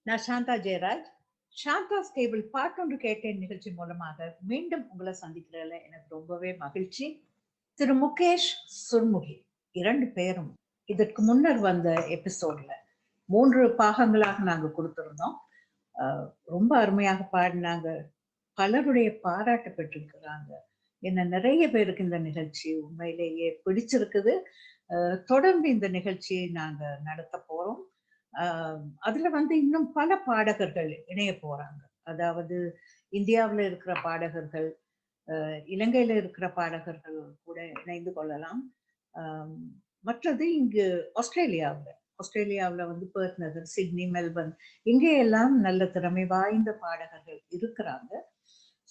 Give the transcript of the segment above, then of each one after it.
நான் Shantha Jayaraj. Shantha stable part ஒன்று கேட்டேன் நிகழ்ச்சி மூலமாக மீண்டும் உங்களை சந்திக்கிறதுல எனக்கு ரொம்பவே மகிழ்ச்சி. திரு முகேஷ், சுர்முகி 2 பேரும் இதற்கு முன்னர் வந்த எபிசோட்ல 3 பாகங்களாக நாங்க கொடுத்திருந்தோம். ரொம்ப அருமையாக பாடினாங்க. பலருடைய பாராட்டு பெற்றிருக்கிறாங்க. என்ன நிறைய பேருக்கு இந்த நிகழ்ச்சி உண்மையிலேயே பிடிச்சிருக்குது. தொடர்ந்து இந்த நிகழ்ச்சியை நாங்க நடத்த போறோம். அதுல இன்னும் பல பாடகர்கள் இணைய போறாங்க. அதாவது இந்தியாவுல இருக்கிற பாடகர்கள், இலங்கையில இருக்கிற பாடகர்கள் கூட இணைந்து கொள்ளலாம். மற்றது இங்கு ஆஸ்திரேலியாவுல பெர்த் நகர், சிட்னி, மெல்பர்ன் இங்கேயெல்லாம் நல்ல திறமை வாய்ந்த பாடகர்கள் இருக்கிறாங்க.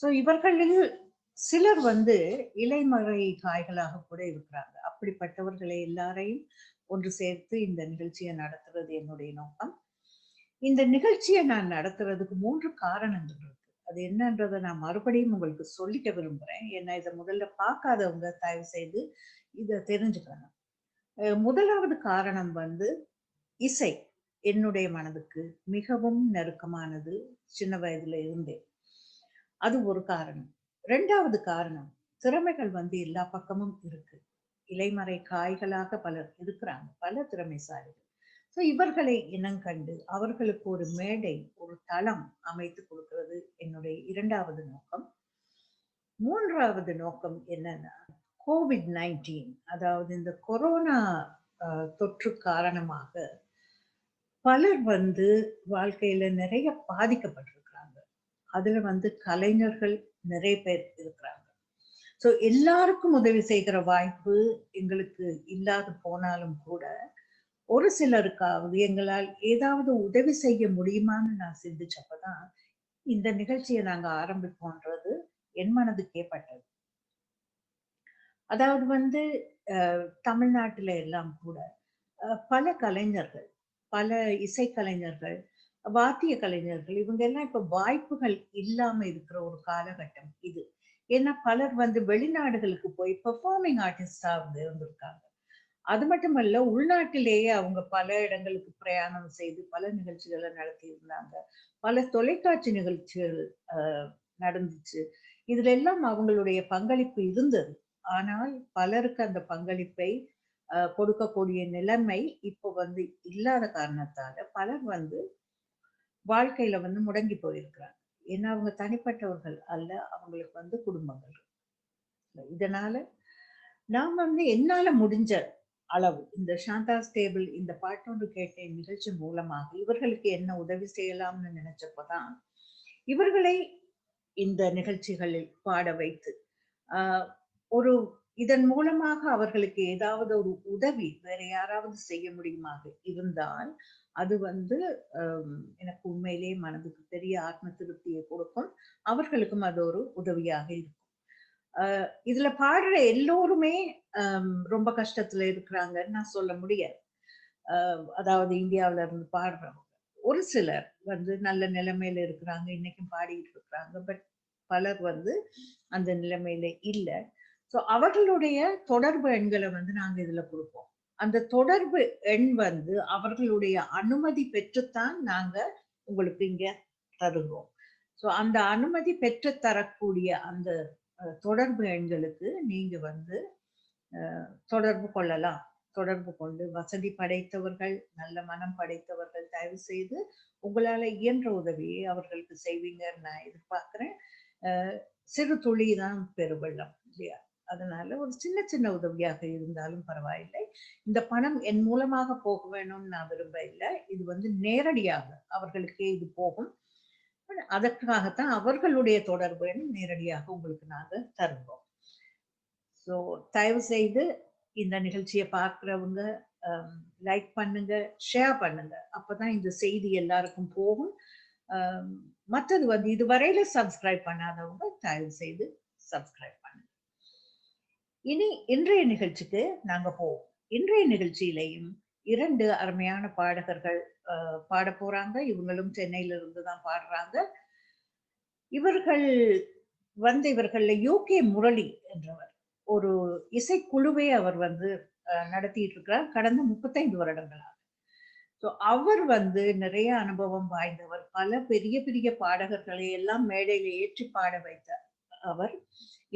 ஸோ இவர்களில் சிலர் இலைமறை காய்களாக கூட இருக்கிறாங்க. அப்படிப்பட்டவர்களை எல்லாரையும் ஒன்று சேர்த்து இந்த நிகழ்ச்சியை நடத்துறது என்னுடைய நோக்கம். இந்த நிகழ்ச்சியை நான் நடத்துறதுக்கு 3 காரணங்கள் இருக்கு. அது என்னன்றதை நான் மறுபடியும் உங்களுக்கு சொல்லிக்க விரும்புறேன். ஏன்னா இதை முதல்ல பார்க்காதவங்க தயவு செய்து இதை தெரிஞ்சுக்கணும். முதலாவது காரணம் இசை என்னுடைய மனதுக்கு மிகவும் நெருக்கமானது. சின்ன வயதுல இருந்தே அது ஒரு காரணம். 2வது காரணம், திறமைகள் எல்லா பக்கமும் இருக்கு. இலைமறை காய்களாக பலர் இருக்கிறாங்க, பல திறமைசாலிகள். ஸோ இவர்களை இனங்கண்டு அவர்களுக்கு ஒரு மேடை, ஒரு தளம் அமைத்து கொடுக்கிறது என்னுடைய 2வது நோக்கம். 3வது நோக்கம் என்னன்னா, COVID-19 அதாவது இந்த கொரோனா தொற்று காரணமாக பலர் வாழ்க்கையில நிறைய பாதிக்கப்பட்டிருக்கிறாங்க. அதுல கலைஞர்கள் நிறைய பேர் இருக்கிறாங்க. ஸோ எல்லாருக்கும் உதவி செய்கிற வாய்ப்பு எங்களுக்கு இல்லாது போனாலும் கூட ஒரு சிலருக்காவது எங்களால் ஏதாவது உதவி செய்ய முடியுமான்னு நான் சிந்திச்சப்பதான் இந்த நிகழ்ச்சியை நாங்க ஆரம்பிப்போன்றது என் மனதுக்கே பட்டது. அதாவது தமிழ்நாட்டுல எல்லாம் கூட பல கலைஞர்கள், பல இசைக்கலைஞர்கள், வாத்திய கலைஞர்கள் இவங்க எல்லாம் இப்ப வாய்ப்புகள் இல்லாம இருக்கிற ஒரு காலகட்டம் இது. ஏன்னா பலர் வெளிநாடுகளுக்கு போய் பெர்ஃபார்மிங் ஆர்டிஸ்டா இருந்திருக்காங்க. அது மட்டுமல்ல, உள்நாட்டிலேயே அவங்க பல இடங்களுக்கு பிரயாணம் செய்து பல நிகழ்ச்சிகளை நடத்தி இருந்தாங்க. பல தொலைக்காட்சி நிகழ்ச்சிகள் நடந்துச்சு. இதுல எல்லாம் அவங்களுடைய பங்களிப்பு இருந்தது. ஆனால் பலருக்கு அந்த பங்களிப்பை கொடுக்கக்கூடிய நிலைமை இப்போ இல்லாத காரணத்தால பலர் வாழ்க்கையில முடங்கி போயிருக்கிறாங்க. ஏன்னா அவங்க தனிப்பட்டவர்கள் அல்ல, அவங்களுக்கு குடும்பங்கள். இதனால நான் என்னால முடிஞ்ச அளவு இந்த சாந்தா ஸ்டேபிள் இந்த பாட்டொன்று கேட்டேன் நிகழ்ச்சி மூலமாக இவர்களுக்கு என்ன உதவி செய்யலாம்னு நினைச்சப்பதான் இவர்களை இந்த நிகழ்ச்சிகளில் பாட வைத்து ஒரு இதன் மூலமாக அவர்களுக்கு ஏதாவது ஒரு உதவி வேற யாராவது செய்ய முடியுமாக இருந்தால் அது எனக்கு உண்மையிலேயே மனதுக்கு பெரிய ஆத்ம திருப்தியை கொடுக்கும். அவர்களுக்கும் அது ஒரு உதவியாக இருக்கும். இதுல பாடுற எல்லோருமே ரொம்ப கஷ்டத்துல இருக்கிறாங்கன்னு நான் சொல்ல முடியாது. அதாவது இந்தியாவில இருந்து பாடுறவங்க ஒரு சிலர் நல்ல நிலைமையில இருக்கிறாங்க, இன்னைக்கும் பாடிட்டு இருக்கிறாங்க. பட் பலர் அந்த நிலைமையில இல்ல. ஸோ அவர்களுடைய தொடர்பு எண்களை நாங்க இதுல கொடுப்போம். அந்த தொடர்பு எண் அவர்களுடைய அனுமதி பெற்றுத்தான் நாங்க உங்களுக்கு இங்க தருகிறோம். ஸோ அந்த அனுமதி பெற்று தரக்கூடிய அந்த தொடர்பு எண்களுக்கு நீங்க தொடர்பு கொள்ளலாம். தொடர்பு கொண்டு வசதி படைத்தவர்கள், நல்ல மனம் படைத்தவர்கள் தயவு செய்து உங்களால இயன்ற உதவியை அவர்களுக்கு செய்வீங்கன்னு நான் எதிர்பார்க்கிறேன். சிறு துளி தான் பெருவெள்ளம் இல்லையா? அதனால ஒரு சின்ன சின்ன உதவியாக இருந்தாலும் பரவாயில்லை. இந்த பணம் என் மூலமாக போக வேணும்னு நான் விரும்ப இல்லை. இது நேரடியாக அவர்களுக்கே இது போகும். அதற்காகத்தான் அவர்களுடைய தொடர்பு நேரடியாக உங்களுக்கு நாங்க தருவோம். ஸோ தயவு செய்து இந்த நிகழ்ச்சியை பார்க்கிறவங்க லைக் பண்ணுங்க, ஷேர் பண்ணுங்க. அப்பதான் இந்த செய்தி எல்லாருக்கும் போகும். மற்றது இதுவரையில சப்ஸ்கிரைப் பண்ணாதவங்க தயவு செய்து சப்ஸ்கிரைப் பண்ணுங்க. இனி இன்றைய நிகழ்ச்சிக்கு நாங்க போவோம். இன்றைய நிகழ்ச்சியிலையும் 2 அருமையான பாடகர்கள் பாட போறாங்க. இவங்களும் சென்னையில இருந்துதான் பாடுறாங்க. இவர்கள் இவர்கள யூகே முரளி என்றவர் ஒரு இசைக்குழுவை அவர் நடத்திட்டு இருக்கிறார் கடந்த 35 வருடங்களாக. ஸோ அவர் வந்து நிறைய அனுபவம் வாய்ந்தவர். பல பெரிய பெரிய பாடகர்களை எல்லாம் மேடையில ஏற்றி பாட வைத்த அவர்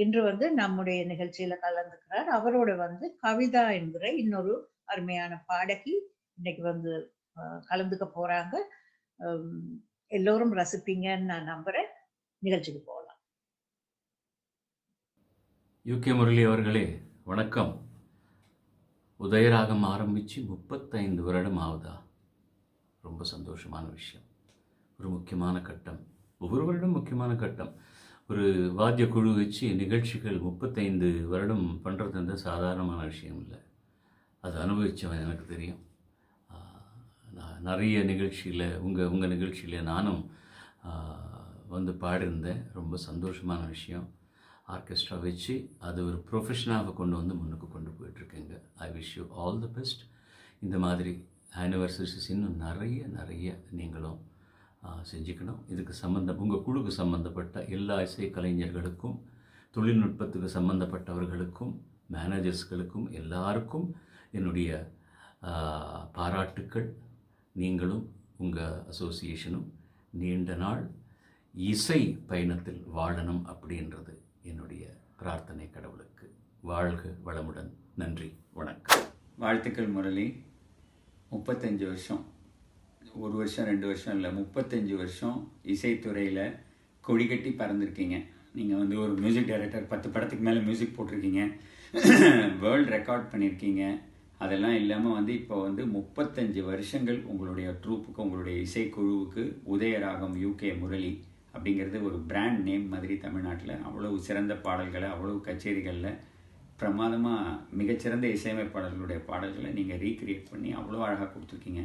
இன்று வந்து நம்முடைய நிகழ்ச்சியில கலந்துக்கிறார். அவரோட வந்து கவிதா என்கிற இன்னொரு அருமையான பாடகி இன்னைக்கு வந்து கலந்துக்க போறாங்க. எல்லோரும் ரசிப்பீங்கன்னு நான் நம்புறேன். நிகழ்ச்சிக்கு போகலாம். யூகே முரளி அவர்களே வணக்கம். உதயராகம் ஆரம்பித்து 35 வருடம் ஆகுதா? ரொம்ப சந்தோஷமான விஷயம். ஒரு முக்கியமான கட்டம், ஒவ்வொரு வருடம் முக்கியமான கட்டம். ஒரு வாத்திய குழு வச்சு நிகழ்ச்சிகள் 35 வருடம் பண்ணுறது சாதாரணமான விஷயம் இல்லை. அது அனுபவித்தவன் எனக்கு தெரியும். நான் நிறைய நிகழ்ச்சியில் உங்கள் நிகழ்ச்சியில் நானும் வந்து பாடியிருந்தேன். ரொம்ப சந்தோஷமான விஷயம். ஆர்கெஸ்ட்ரா வச்சு அது ஒரு ப்ரொஃபஷனாக கொண்டு வந்து முன்னுக்கு கொண்டு போயிட்டுருக்கேங்க. I wish you all the best. இந்த மாதிரி ஆனிவர்சரிஸ் இன்னும் நிறைய நீங்களும் செஞ்சுக்கணும். இதுக்கு உங்கள் குழுக்கு சம்மந்தப்பட்ட எல்லா இசை கலைஞர்களுக்கும், தொழில்நுட்பத்துக்கு சம்மந்தப்பட்டவர்களுக்கும், மேனேஜர்ஸ்களுக்கும் எல்லாருக்கும் என்னுடைய பாராட்டுக்கள். நீங்களும் உங்கள் அசோசியேஷனும் நீண்ட நாள் இசை பயணத்தில் வாழணும் அப்படின்றது என்னுடைய பிரார்த்தனை கடவுளுக்கு. வாழ்க வளமுடன். நன்றி, வணக்கம். வாழ்த்துக்கள் முரளி. 35 வருஷம், ஒரு வருஷம் 2 வருஷம் இல்லை, 35 வருஷம் இசைத்துறையில் கொடி கட்டி பறந்துருக்கீங்க. நீங்கள் வந்து ஒரு மியூசிக் டைரக்டர், 10 படத்துக்கு மேலே மியூசிக் போட்டிருக்கீங்க, வேர்ல்டு ரெக்கார்ட் பண்ணியிருக்கீங்க. அதெல்லாம் இல்லாமல் வந்து இப்போ வந்து 35 வருஷங்கள் உங்களுடைய ட்ரூப்புக்கு, உங்களுடைய இசைக்குழுவுக்கு உதயராகம் யூகே முரளி அப்படிங்கிறது ஒரு பிராண்ட் நேம் மாதிரி தமிழ்நாட்டில் அவ்வளவு சிறந்த பாடல்களை, அவ்வளவு கச்சேரிகளில் பிரமாதமாக மிகச்சிறந்த இசையமைப்பாளர்களுடைய பாடல்களை நீங்கள் ரீக்ரியேட் பண்ணி அவ்வளோ அழகாக கொடுத்துருக்கீங்க.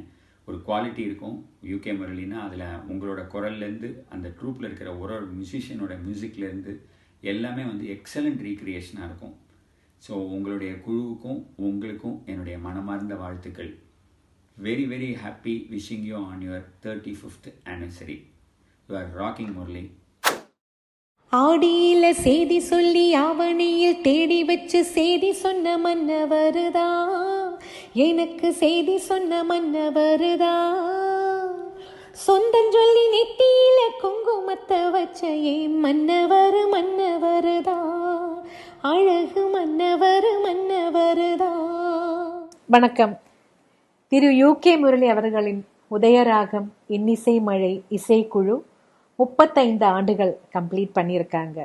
ஒரு குவாலிட்டி இருக்கும் யூகே முரளின்னா. அதில் உங்களோட குரல்லேருந்து அந்த ட்ரூப்பில் இருக்கிற ஒரு மியூசிஷியனோட மியூசிக்லேருந்து எல்லாமே வந்து எக்ஸலண்ட் ரீக்ரியேஷனாக இருக்கும். ஸோ உங்களுடைய குழுவுக்கும் உங்களுக்கும் என்னுடைய மனமார்ந்த வாழ்த்துக்கள். Very very happy wishing you on your 35th anniversary. You are rocking Murali. ஆடியில செய்தி சொல்லி ஆவணியில் தேடி வச்சு செய்தி சொன்ன மன்னவருதா, எனக்கு செய்தி சொன்ன மன்னவருதா. சொந்தம் சொல்லி நெத்தியில குங்குமத்தை வச்ச ஏன் மன்னவருதா, அழகு மன்னவருதா. வணக்கம். திரு யூகே முரளி அவர்களின் உதயராகம் இன்னிசை மழை இசைக்குழு 35 ஆண்டுகள் கம்ப்ளீட் பண்ணியிருக்காங்க.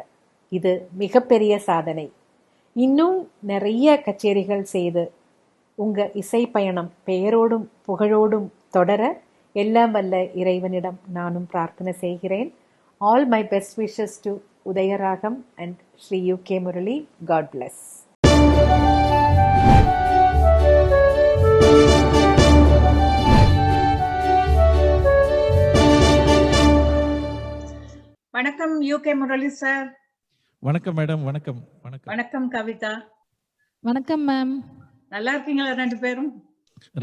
இது மிகப்பெரிய சாதனை. இன்னும் நிறைய கச்சேரிகள் செய்து உங்கள் இசை பயணம் பெயரோடும் புகழோடும் தொடர எல்லாம் வல்ல இறைவனிடம் நானும் பிரார்த்தனை செய்கிறேன். All my best wishes to Udayaragam and Sri UK Murali. God bless. வணக்கம் யூகே முரளி சார். வணக்கம் மேடம். வணக்கம். வணக்கம் கவிதா. வணக்கம் மேம். நல்லா இருக்கீங்களா? 2 பேரும்?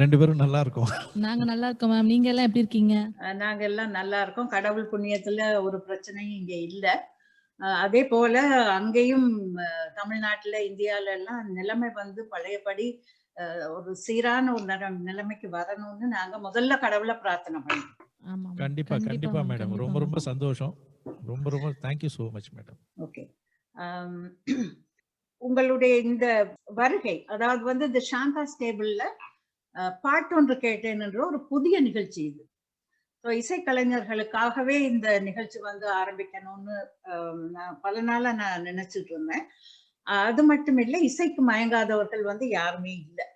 2 பேரும் நல்லா இருக்கோம். நாங்க நல்லா இருக்கோம் மேம். நீங்க எல்லாம் எப்படி இருக்கீங்க? நாங்க எல்லாம் நல்லா இருக்கோம். கடவுள் புண்ணியத்துல ஒரு பிரச்சனையும் இங்க இல்ல. அதே போல அங்கேயும் தமிழ்நாட்டுல, இந்தியால எல்லாம் நிலைமை வந்து பழையபடி ஒரு சீரான ஒரு நிலைமைக்கு வரணும்னு நாங்க முதல்ல கடவுளை பிரார்த்தனை பண்ணோம். கண்டிப்பா மேடம். ரொம்ப சந்தோஷம். ரொம்ப thank you so much madam. Okay. உங்களுடைய இந்த வருகை, அதாவது வந்து இந்த சாந்தா ஸ்டேபிள்ல பாட்டொன்று கேட்டேன் என்ற ஒரு புதிய நிகழ்ச்சி இது. இசைக்கலைஞர்களுக்காகவே இந்த நிகழ்ச்சி வந்து ஆரம்பிக்கணும்னு நான் பல நாளா நான் நினைச்சிட்டு இருந்தேன். அது மட்டும் இல்லை, இசைக்கு மயங்காதவர்கள் வந்து யாருமே இல்லை.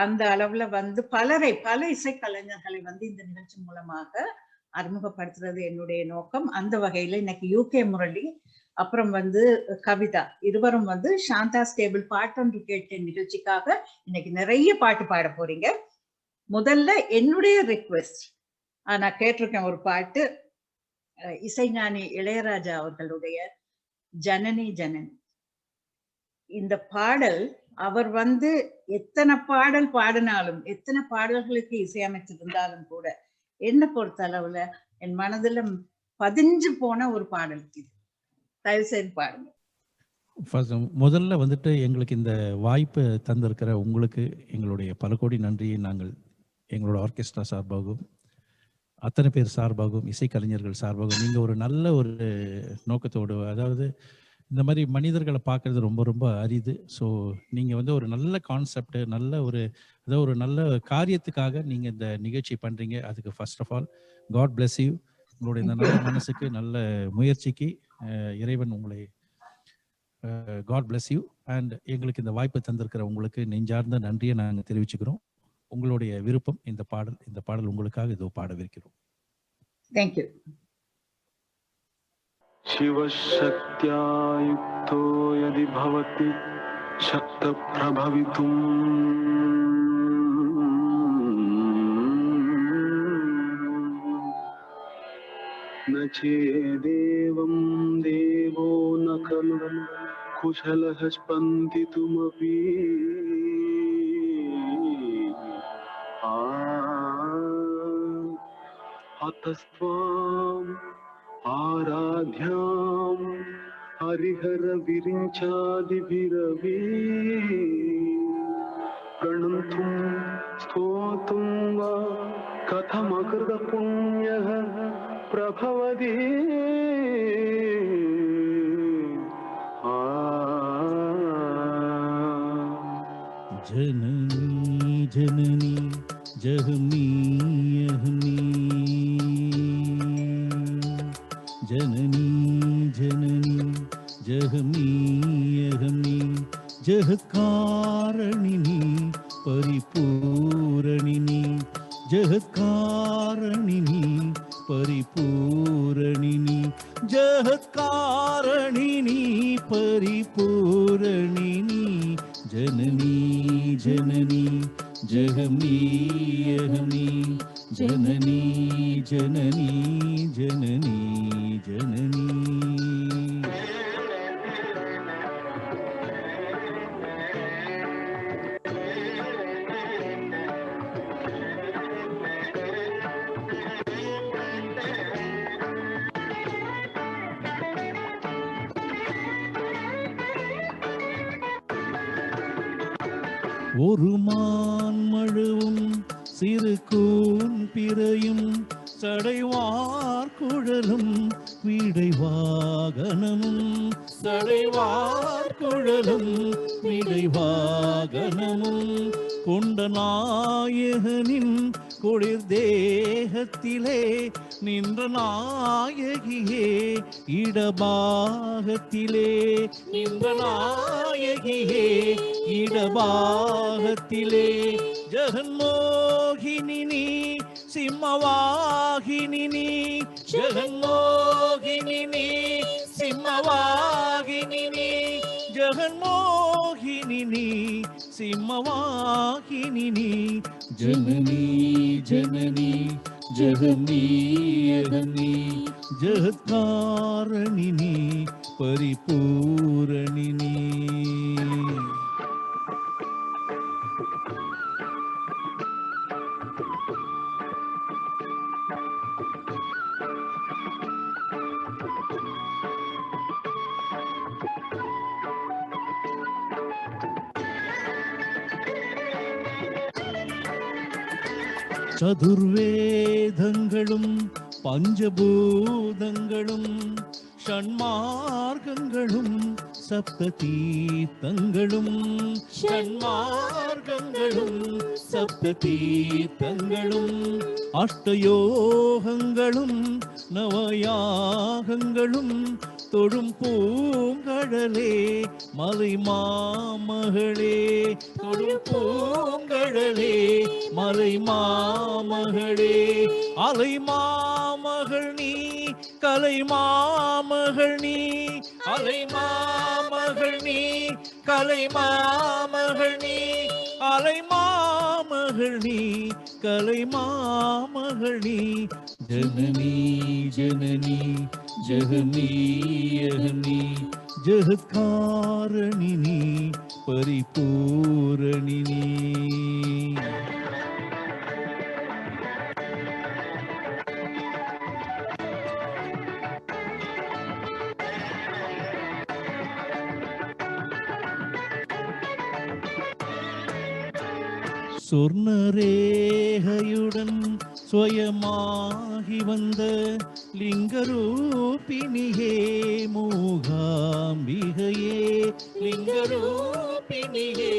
அந்த அளவுல வந்து பல இசைக்கலைஞர்களை வந்து இந்த நிகழ்ச்சி மூலமாக அறிமுகப்படுத்துறது என்னுடைய நோக்கம். அந்த வகையில இன்னைக்கு யூகே முரளி அப்புறம் வந்து கவிதா இருவரும் வந்து சாந்தா ஸ்டேபிள் பாட்டொன்று கேட்டேன் நிகழ்ச்சிக்காக இன்னைக்கு நிறைய பாட்டு பாட போறீங்க. முதல்ல என்னுடைய ரிக்வெஸ்ட், நான் கேட்டிருக்கேன் ஒரு பாட்டு, இசைஞானி இளையராஜா அவர்களுடைய ஜனனி ஜனனி. இந்த பாடல் அவர் வந்து எத்தனை பாடல் பாடினாலும், எத்தனை பாடல்களுக்கு இசையமைச்சிருந்தாலும் கூட என்ன பொறுத்த அளவுல என் மனதுல பதிஞ்சு போன ஒரு பாடல் இது. தயவு செய்து பாடுங்க. முதல்ல வந்துட்டு எங்களுக்கு இந்த வாய்ப்பு தந்திருக்கிற உங்களுக்கு எங்களுடைய பல கோடி நன்றியை நாங்கள் எங்களோட ஆர்கெஸ்ட்ரா சார்பாகவும் அத்தனை பேர் சார்பாகவும் இசைக்கலைஞர்கள் சார்பாகவும் நீங்கள் ஒரு நல்ல ஒரு நோக்கத்தோடு, அதாவது இந்த மாதிரி மனிதர்களை பார்க்குறது ரொம்ப ரொம்ப அரிது. ஸோ நீங்கள் வந்து ஒரு நல்ல கான்செப்ட், நல்ல ஒரு அதாவது ஒரு நல்ல காரியத்துக்காக நீங்கள் இந்த நிகழ்ச்சி பண்ணுறீங்க. அதுக்கு first of all God bless you. உங்களுடைய இந்த நல்ல மனசுக்கு, நல்ல முயற்சிக்கு இறைவன் உங்களை காட் பிளஸ் யூ. அண்ட் எங்களுக்கு இந்த வாய்ப்பு தந்திருக்கிற உங்களுக்கு நெஞ்சார்ந்த நன்றியை நாங்கள் தெரிவிச்சுக்கிறோம். உங்களுடைய விருப்பம் இந்த பாடல் உங்களுக்காக இதோ பாடவிருக்கிறோம். தேங்க்யூ. शिवशक्त्या युक्तो यदि भवति शक्तप्रभवितुम् न चेदेवं देवो न खलु कुशलः स्पन्दितुमपि अतस्त्वाम् आराध्यां हरिहर विरिञ्चादिभिरवि प्रणन्तुं स्तोतुं वा कथमकृत पुण्यः प्रभवति जननी जननी जहमी जननी जननी जहमी जहकारणिनी परिपूरणिनी जहकारणिनी परिपूरणिनी जहकारणिनी परिपूरणिनी जननी जननी जहमी जननी जननी जननी जननी. ஒரு மான் மழுவும் சிறு கூன் பிறையும் சடைவார் குழலும் வீடை வாகனமும் சடைவார் குழலும் வீடை வாகனமும் கொண்ட நாயகனின் குளிர் தேகத்திலே நின்ற நாயகியே இடபாகத்திலே நின்ற நாயகியே இடபாகத்திலே ஜெகன்மோகினி நீ சிம்மவாகினி நீ ஜெகன்மோகினி நீ சிம்மவாகினி நீ ஜெகன்மோகினி நீ சிம்மவாகினி நீ ஜனனி ஜனனி ஜகனி யகனி ஜகத்காரணினி பரிபூரணினி. சதுர்வேதங்களும் பஞ்சபூதங்களும் ஷண்மார்க்கங்களும் சப்ததீர்த்தங்களும் ஷண்மார்க்கங்களும் சப்ததீர்த்தங்களும் அஷ்டயோகங்களும் நவயாகங்களும் தொழும் பூங்கடலே மலை மாமகளே தொழும் பூங்கடலே மலை மாமகளே அலை மாமகள் நீ கலை மாமகள் நீ அலை மாமகள் நீ கலை மாமகள் நீ அலை மாமகள் நீ கலை மாமகள் நீ ஜனனி ஜனனி ஜகனி யகனி ஜகத்காரணினி பரிபூரணினி. சொர்ணரேகையுடன் சுயமாகி வந்த லிங்கரூபிணியே மூகாம்பிகையே லிங்கரூபிணியே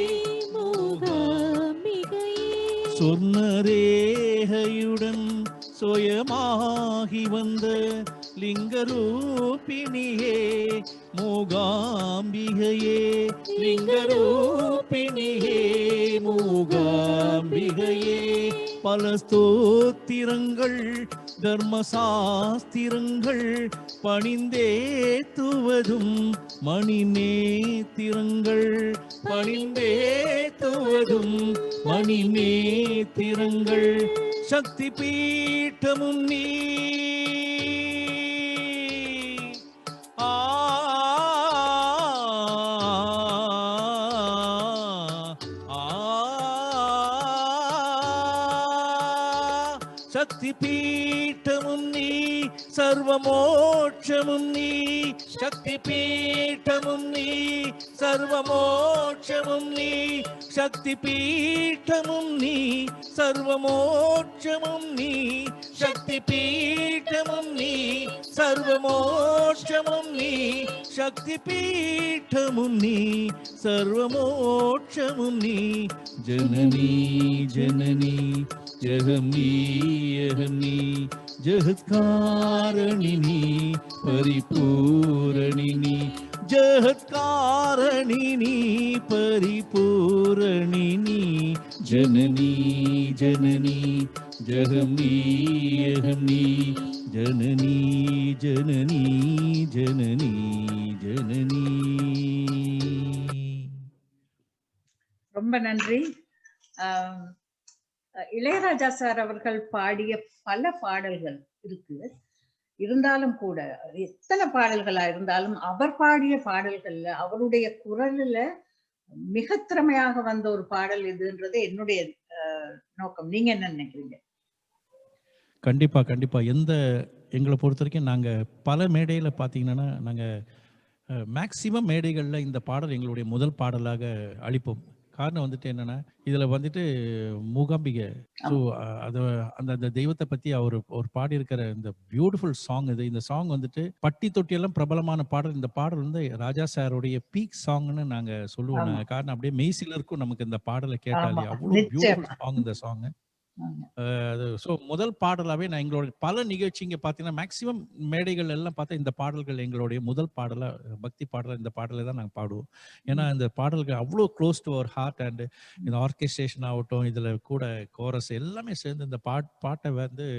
சொர்ணரேகையுடன் சுயமாகி வந்த லிங்கரூபிணியே மூகாம்பிகையே லிங்கரூபிணியே மூகாம்பிகையே பல ஸ்தோத்திரங்கள் தர்மசாஸ்திரங்கள் பணிந்தேத்துவதும் மணி நேத்திரங்கள் பணிந்தேத்துவதும் மணி நேத்திரங்கள் சக்தி பீட்டமும் நீ ஆ சக்தி பீட்டமும் நீ சர்வமோட்சமும் நீ சக்தி பீட்டமும் நீ சர்வமோட்சமும் நீ சக்தி பீட்டமும் நீ சர்வமோட்சமும் நீ சக்தி பீட்டமும் நீ சர்வமோட்சமும் நீ சக்தி பீட்டமும் நீ சர்வமோட்சமும் நீ ஜனனி ஜனனி ஜெகமீ யகமீ ஜகத்காரணினி பரிபூரணினி ஜகத்காரணினி பரிபூரணினி ஜனனி ஜனனி ஜெகமீ யகமீ ஜனனி ஜனனி ஜனனி ஜனனி. ரொம்ப நன்றி. இளையராஜா சார் அவர்கள் பாடிய பல பாடல்கள் இருக்கு. இருந்தாலும் கூட எத்தனை பாடல்களா இருந்தாலும் அவர் பாடிய பாடல்கள்ல அவருடைய குரல்ல மிக திறமையாக வந்த ஒரு பாடல் இதுன்றது என்னுடைய நோக்கம். நீங்க என்ன நினைக்கிறீங்க? கண்டிப்பா கண்டிப்பா. எங்களை பொறுத்த வரைக்கும் நாங்க பல மேடையில பாத்தீங்கன்னா நாங்க மேக்சிமம் மேடைகள்ல இந்த பாடல் எங்களுடைய முதல் பாடலாக அளிப்போம். காரணம் வந்துட்டு என்னன்னா இதுல வந்துட்டு மூகாம்பிகை ஸோ அது அந்த தெய்வத்தை பத்தி அவர் பாடியிருக்கிற இந்த பியூட்டிஃபுல் சாங் இது. இந்த சாங் வந்துட்டு பட்டி தொட்டியெல்லாம் பிரபலமான பாடல். இந்த பாடல் வந்து ராஜா சாருடைய பீக் சாங்னு நாங்க சொல்லுவோம். காரணம் அப்படியே மெய்சிலருக்கும் நமக்கு இந்த பாடலை கேட்டாலே அவ்வளவு பியூட்டிஃபுல் சாங் இந்த சாங். ஸோ முதல் பாடலாவே நான் எங்களுடைய பல நிகழ்ச்சி இங்க பாத்தீங்கன்னா மேக்சிமம் மேடைகள் எல்லாம் பார்த்தா இந்த பாடல்கள் எங்களுடைய முதல் பாடலா பக்தி பாடலா இந்த பாடலை தான் நாங்கள் பாடுவோம். ஏன்னா இந்த பாடல்கள் அவ்வளோ க்ளோஸ் டு அவர் ஹார்ட். அண்ட் இந்த ஆர்கெஸ்ட்ரேஷன் ஆகட்டும் இதுல கூட கோரஸ் எல்லாமே சேர்ந்து இந்த பாட்டை வந்து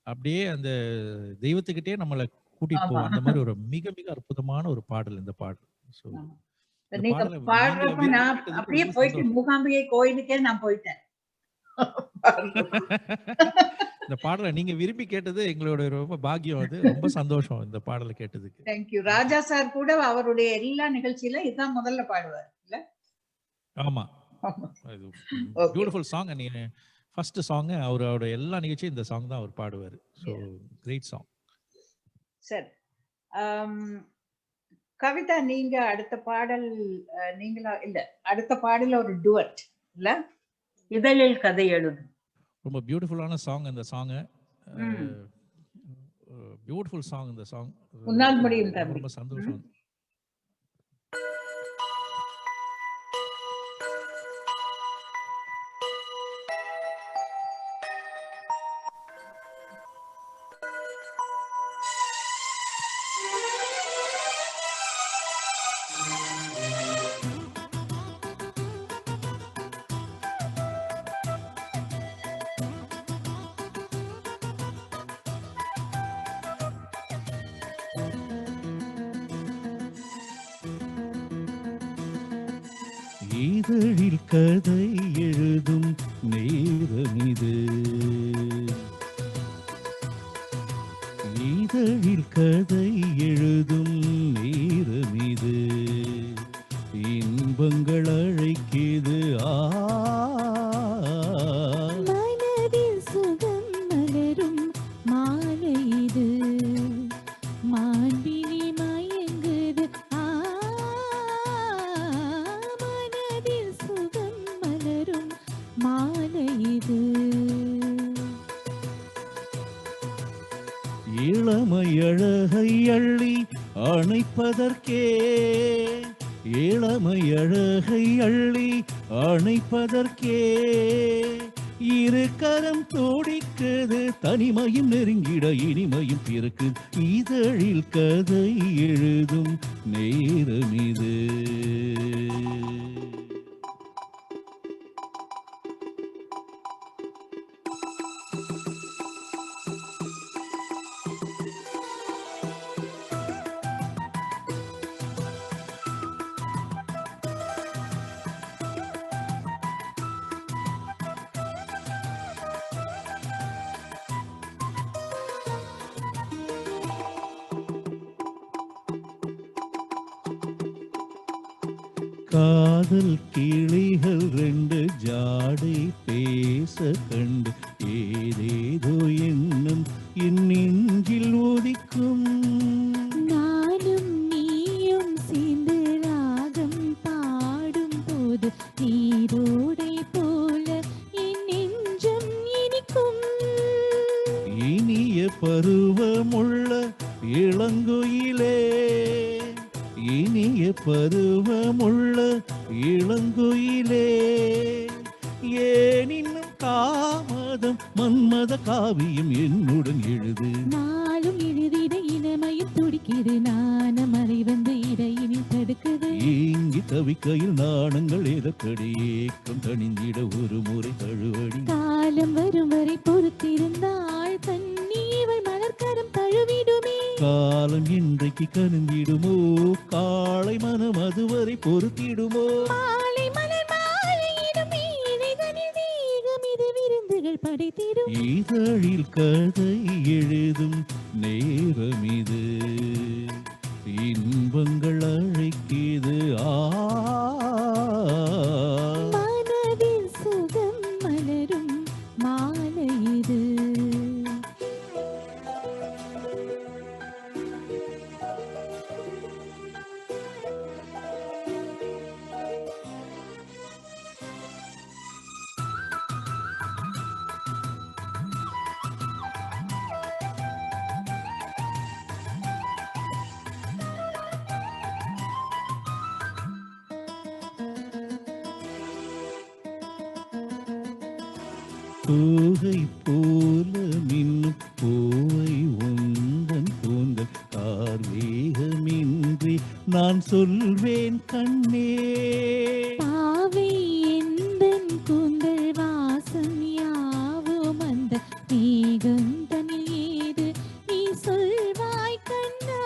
அப்படியே அந்த தெய்வத்துக்கிட்டே நம்மளை கூட்டிட்டு போவோம். அந்த மாதிரி ஒரு மிக மிக அற்புதமான ஒரு பாடல் இந்த பாடல். ஸோ அப்படியே போயிட்டு மூகாம்பிகை கோயிலுக்கே நான் போயிட்டேன். இந்த பாடலை நீங்க விரும்பி கேட்டது எங்களோட ரொம்ப பாக்கியம். அது ரொம்ப சந்தோஷம் இந்த பாடலை கேட்டதுக்கு. தேங்க்யூ. ராஜா சார் கூட அவருடைய எல்லா நிகழ்ச்சியில இதுதான் முதல்ல பாடுவார் இல்ல? ஆமா, பியூட்டிஃபுல் சாங். நீங்க ஃபர்ஸ்ட் சாங் அவரோட எல்லா நிகழ்ச்சியும் இந்த சாங் தான் அவர் பாடுவார். So great song. சரி கவிதா, நீங்க அடுத்த பாடல் நீங்களா இல்ல அடுத்த பாடல ஒரு டுவெட் இல்ல? இதழில் கதை எழுதும். ரொம்ப பியூட்டிஃபுல்லான சாங் இந்த சாங். பியூட்டிஃபுல் சாங் இந்த சாங். உன்னால் முடியும் தம்பி. ரொம்ப சந்தோஷம். இதழில் கதை எழுதும் நேரமிது, இதழில் கதை எழுதும் நேரமிது, இன்பங்கள் அழைக்கிது மனதில் சுகம் மலரும் மாலை இது, மாண்பினி மயங்குது மனதில் சுகம் மலரும் மாலை இளமை அழகை அள்ளி அணைப்பதற்கே, இளமை அழகை அள்ளி அணைப்பதற்கே இரு கரம் துடிக்குது, தனிமையும் நெருங்கிட இனிமையும் பிறக்கு, இதழில் கதை எழுதும் நேரம் இது. காதல் கிளிகள் ரெண்டு ஜாடை பேச கண்டு, ஏதேதோ எண்ணம் என் நெஞ்சில் உதிக்கும். நானும் நீயும் சேர்ந்து ராகம் பாடும் போது நீரோடை போல என் நெஞ்சம் இனிக்கும். இனிய பருவமுள்ள இளங்குயிலே, இனிய பருவமுள்ள இளங்குயிலே, ஏன் இன்னும் தாமதம், மன்மத காவியம் என்னுடன் எழுது. நாளும் எழுதிட இளமையும் துடிக்குது, நாணம் அலை வந்து இடையினில் தடுக்குது. ஏங்கி தவிக்கையில் நாணங்கள் எதற்கடி, ஏக்கம் தணிந்திட ஒரு முறை தழுவடி. காலம் வரும் வரை பொறுத்திருந்தாள் தண்ணீவள் மலர்கரம் தழுவிடுமே. காலம் இன்றைக்கு கனிந்திடுமோ, காளை மனம் அதுவரை பொறுத்திடுமோ. மாலை மலர் மாலையிடும் மேடைதனில் தேகம் இது விருந்துகள் படைத்திடும். இதழில் கதை எழுதும் நேரம் இது, இன்பங்கள் அழைக்கிது. மனதில் சுகம் மலரும் மாலை இது. பூகை போல மின்னும் பூவை உந்தன் கூந்தல், கார்வேகமின்றி நான் சொல்வேன் கண்ணே. பாவை எந்தன் கூந்தல் வாசம் யாவும் அந்த மேகம் தனில் ஏது நீ சொல்வாய் கண்ணா.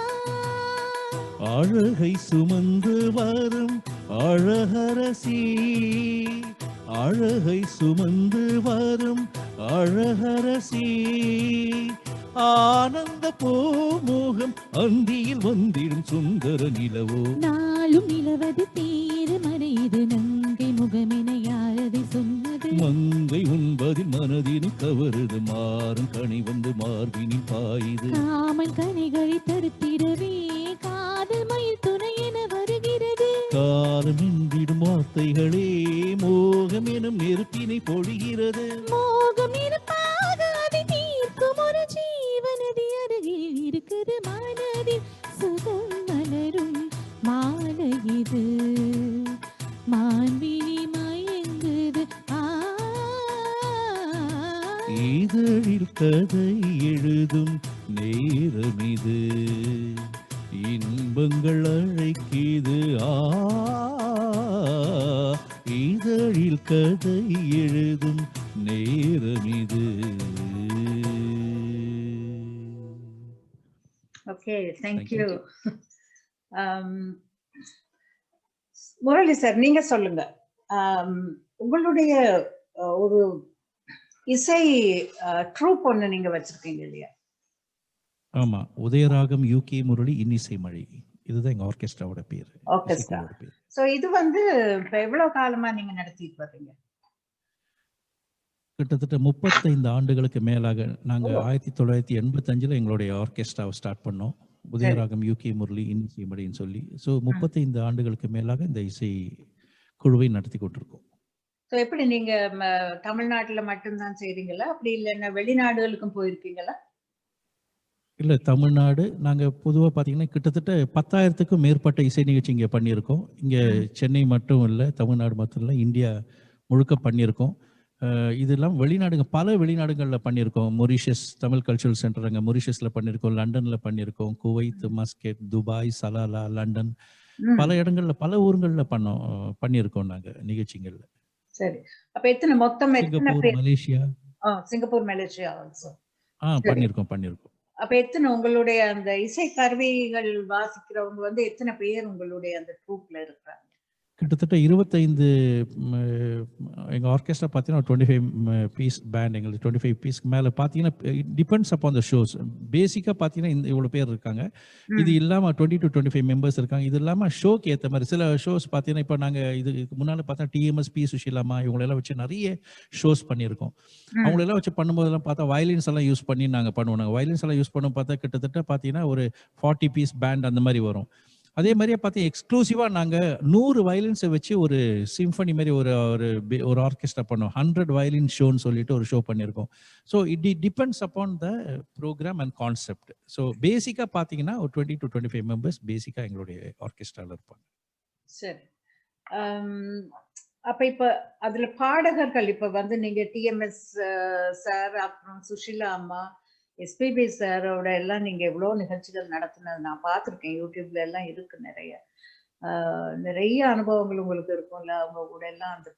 அழகை சுமந்து வரும் அழகரசி, அழகை சுமந்து வரும் அழகரசி, ஆனந்த பூமுகம் அந்தியில் வந்திடும் சுந்தர நிலவோ. நாளும் நிலவது தேறு மறையுது, நங்கை முகமென யாரதை சொன்னது. மங்கை உண்பதில் மனதினை கவருது, மாறும் கனி வந்து மார்பினில் பாயுது. காமன் கனிகளை தடுத்திடவே காதல் மயில் துணை என வருகிறது. காலம் என்றிடும் வார்த்தைகளே மோகம் எனும் நெருப்பினை பொழிகிறது. மோகம் இருப்பாக அதை தீர்க்கும் ஒரு ஜீவனதி அருகில் இருக்குது. மனதில் சுகம் மலரும் மாலை இது, மான்விழி மயங்குது. இதழில் கதை எழுதும் நேரம் இது, இன்பங்கள் அழைக்கிது. இதழில் கதை எழுதும் நேரம் இது. Okay, Thank thank you. Murali sir, நீங்க சொல்லுங்க. உங்களுடைய ஒரு இசை ட்ரூப் ஒண்ணு நீங்க வச்சிருக்கீங்க இல்லையா? ஆமா, உதயராகம் யூகே முரளி இன்னிசை மழை, இதுதான் எங்க ஆர்கெஸ்ட்ராவோட பேர். ஆர்கெஸ்ட்ரா. சோ இது வந்து இப்ப எவ்வளவு காலமா நீங்க நடத்திட்டு வர்றீங்க? கிட்டத்தட்ட 35 ஆண்டுகளுக்கு மேலாக. நாங்க 1985 எங்களுடைய ஆர்கெஸ்ட்ராவை ஸ்டார்ட் பண்ணோம், உதயராகம் யூகே முரளி இன்னிசை மழைன்னு சொல்லி. ஸோ 35 ஆண்டுகளுக்கு மேலாக இந்த இசை குழுவை நடத்தி கொண்டிருக்கோம். ஸோ எப்படி நீங்க தமிழ்நாட்டுல மட்டும்தான் செய்றீங்களா, அப்படி இல்லைன்னா வெளிநாடுகளுக்கும் போயிருக்கீங்களா? இல்லை, தமிழ்நாடு நாங்கள் பொதுவாக பார்த்தீங்கன்னா கிட்டத்தட்ட 10,000க்கும் மேற்பட்ட இசை நிகழ்ச்சி இங்கே பண்ணியிருக்கோம். இங்கே சென்னை மட்டும் இல்லை, தமிழ்நாடு மட்டும் இல்லை, இந்தியா முழுக்க பண்ணியிருக்கோம். இது இல்லாமல் வெளிநாடுங்க, பல வெளிநாடுகளில் பண்ணியிருக்கோம். மொரிஷியஸ் தமிழ் கல்ச்சுரல் சென்டர் அங்கே மொரிஷியஸில் பண்ணியிருக்கோம், லண்டனில் பண்ணியிருக்கோம், Kuwait, musket, Dubai, Salalah, London, பல இடங்களில் பல ஊர்களில் பண்ணியிருக்கோம் நாங்கள் நிகழ்ச்சிகளில். சரி, அப்ப எத்தனை மொத்தம் எத்தனை சிங்கப்பூர், பேர்? மலேசியா. Singapore, Malaysia also. பண்ணியிருக்கோம். அப்ப எத்தனை உங்களுடைய அந்த இசை கருவிகள் வாசிக்கிறவங்க வந்து எத்தனை பேர் உங்களுடைய அந்த ட்ரூப்ல இருக்கிறாங்க? கிட்டத்தட்ட 25 எங்கள் ஆர்கெஸ்ட்ரா பார்த்தீங்கன்னா 25 பீஸ் பேண்ட், எங்களுக்கு 25 பீஸ்க்கு மேலே பார்த்தீங்கன்னா டிபெண்ட்ஸ் அப்பான் த ஷோஸ். பேசிக்காக பார்த்தீங்கன்னா இவ்வளோ பேர் இருக்காங்க. இது இல்லாமல் 20 to 25 மெம்பர்ஸ் இருக்காங்க. இது இல்லாமல் ஷோக்கு ஏற்ற மாதிரி சில ஷோஸ் பார்த்தீங்கன்னா இப்போ நாங்கள் இதுக்கு முன்னால் பார்த்தா டிஎம்எஸ், பி சுஷீலாமா இவங்களெல்லாம் வச்சு நிறைய ஷோஸ் பண்ணியிருக்கோம். அவங்களெல்லாம் வச்சு பண்ணும்போதெல்லாம் பார்த்தா வயலின்ஸ் எல்லாம் யூஸ் பண்ணி நாங்கள் பண்ணுவோம். நாங்கள் வயலின்ஸ் எல்லாம் யூஸ் பண்ண பார்த்தா கிட்டத்தட்ட பார்த்தீங்கன்னா ஒரு 40 பீஸ் பேண்ட் அந்த மாதிரி வரும். அதே மாதிரியே பார்த்தீங்கன்னா எக்ஸ்க்ளூசிவாக நாங்கள் 100 வயலின்ஸை வச்சு ஒரு சிம்ஃபனி மாதிரி ஒரு ஆர்கெஸ்ட்ரா பண்ணோம். 100 வயலின் ஷோன்னு சொல்லிட்டு ஒரு ஷோ பண்ணியிருக்கோம். So it depends upon the program and concept. So பேசிக்காக பார்த்தீங்கன்னா ஒரு 20 to 25 மெம்பர்ஸ் பேசிக்காக எங்களுடைய ஆர்கெஸ்ட்ராவில் இருப்பாங்க. சரி, அப்ப இப்ப அதுல பாடகர்கள் இப்ப வந்து நீங்க டிஎம்எஸ் சார், அப்புறம் சுஷீலா அம்மா, எஸ்பிபி சாரோட எல்லாம் நீங்க எவ்வளவு நிகழ்ச்சிகள் நடத்தினது நான் பார்த்துருக்கேன். யூடியூப்ல எல்லாம் இருக்கு நிறைய அனுபவங்கள் உங்களுக்கு இருக்கும்ல. அவங்க கூட எல்லாம் அந்த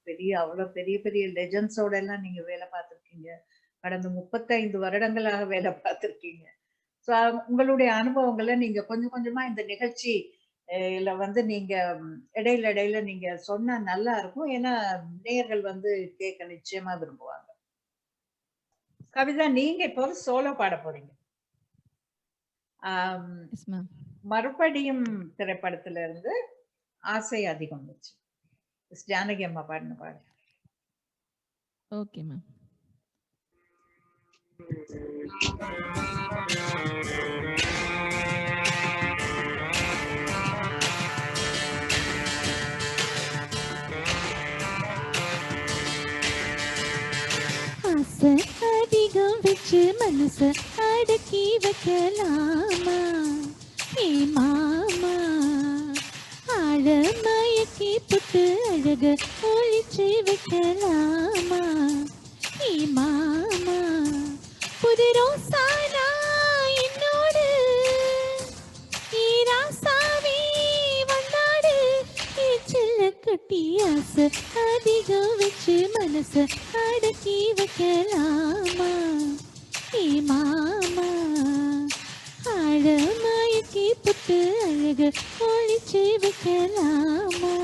அவ்வளவு பெரிய பெரிய லெஜண்ட்ஸோட எல்லாம் நீங்க வேலை பார்த்துருக்கீங்க. கடந்த 35 வருடங்களாக வேலை பார்த்துருக்கீங்க. ஸோ உங்களுடைய அனுபவங்களை நீங்க கொஞ்சம் கொஞ்சமா இந்த நிகழ்ச்சி இல்ல வந்து நீங்க இடையில நீங்க சொன்னா நல்லா இருக்கும். ஏன்னா நேயர்கள் வந்து கேட்க நிச்சயமா விரும்புவாங்க. கவிதா, நீங்க இப்போ சோலோ பாட போறீங்க. மறுபடியும் திரைப்படத்துல இருந்து ஆசை அதிகம் வச்சு ஜானகி அம்மா பாடின பாடு. Okay ma'am. ஆசை அதிகம் வச்சு மனச அடக்கி வைக்கலாமா ஏ மாமா, ஆழ மயக்கி புட்டு அழக ஒழிச்சு வைக்கலாமா ஏ மாமா, புது ரோசானா என்னோடு ஈராசாவே வந்தாடு ஏ செல்ல குட்டி. ஆசை அதிகம் வச்சு மனச அடக்கி வைக்கலாமா ஏ மாமா, ஆழ மயக்கி புட்டு அழக ஒழிச்சு வைக்கலாமா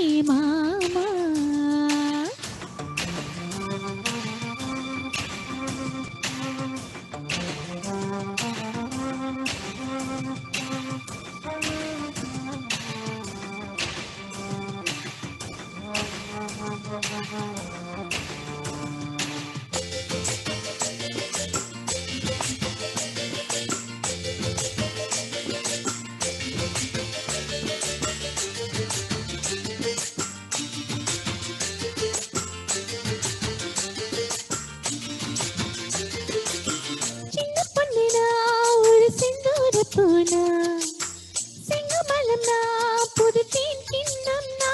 ஏ மாமா. பூனா சிங்கமலம்னா புது தேன் கிண்ணம்னா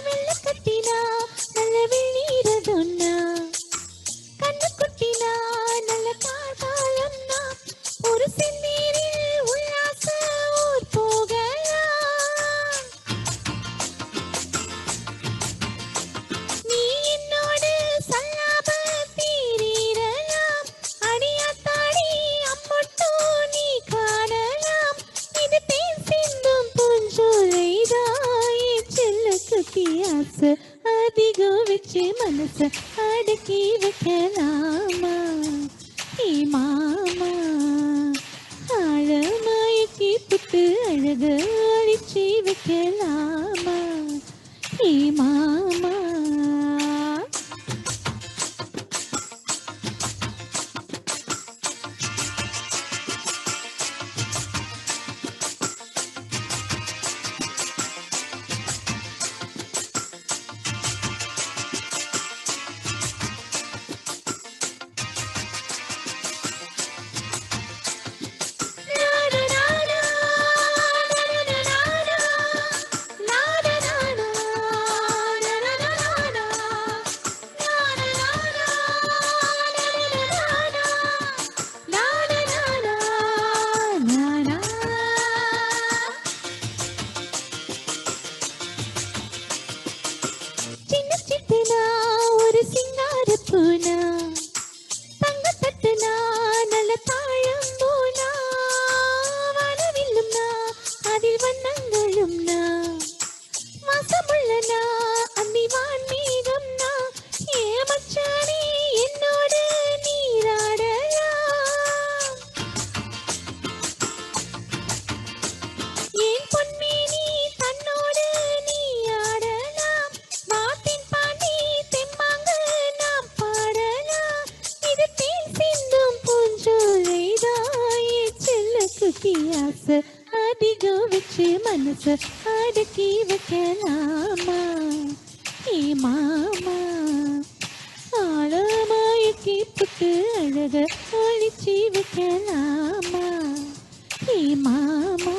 வெள்ள கட்டினா நல்ல வெளியிறதுன்னா கண்ணு குட்டினா நல்ல காலம்னா ஒரு செந்நீரில் உல்லாச ஊர் போகலாம். நீ என்னோடு சல்லாப தீரலாம் அடியாத்தாடி அம்மட்டோ நீ காணலாம். இது தேன் சிந்தும் பூஞ்சோலைதாய் செல்ல குட்டி. ஆசை அதிகம் வச்சு மனச அடக்கி வைக்கலாமா ஏ மாமா, ஆழ மயக்கி புட்டு அழக அழிச்சு வைக்கலாமா ஏ மாமா. குட்டி ஆசை அதிகம் வச்சு மனச அடக்கி வைக்கலாமா ஏ மாமா ஆழமாயக்கி புட்டு அழக ஒளிச்சி வைக்கலாமா ஏ மாமா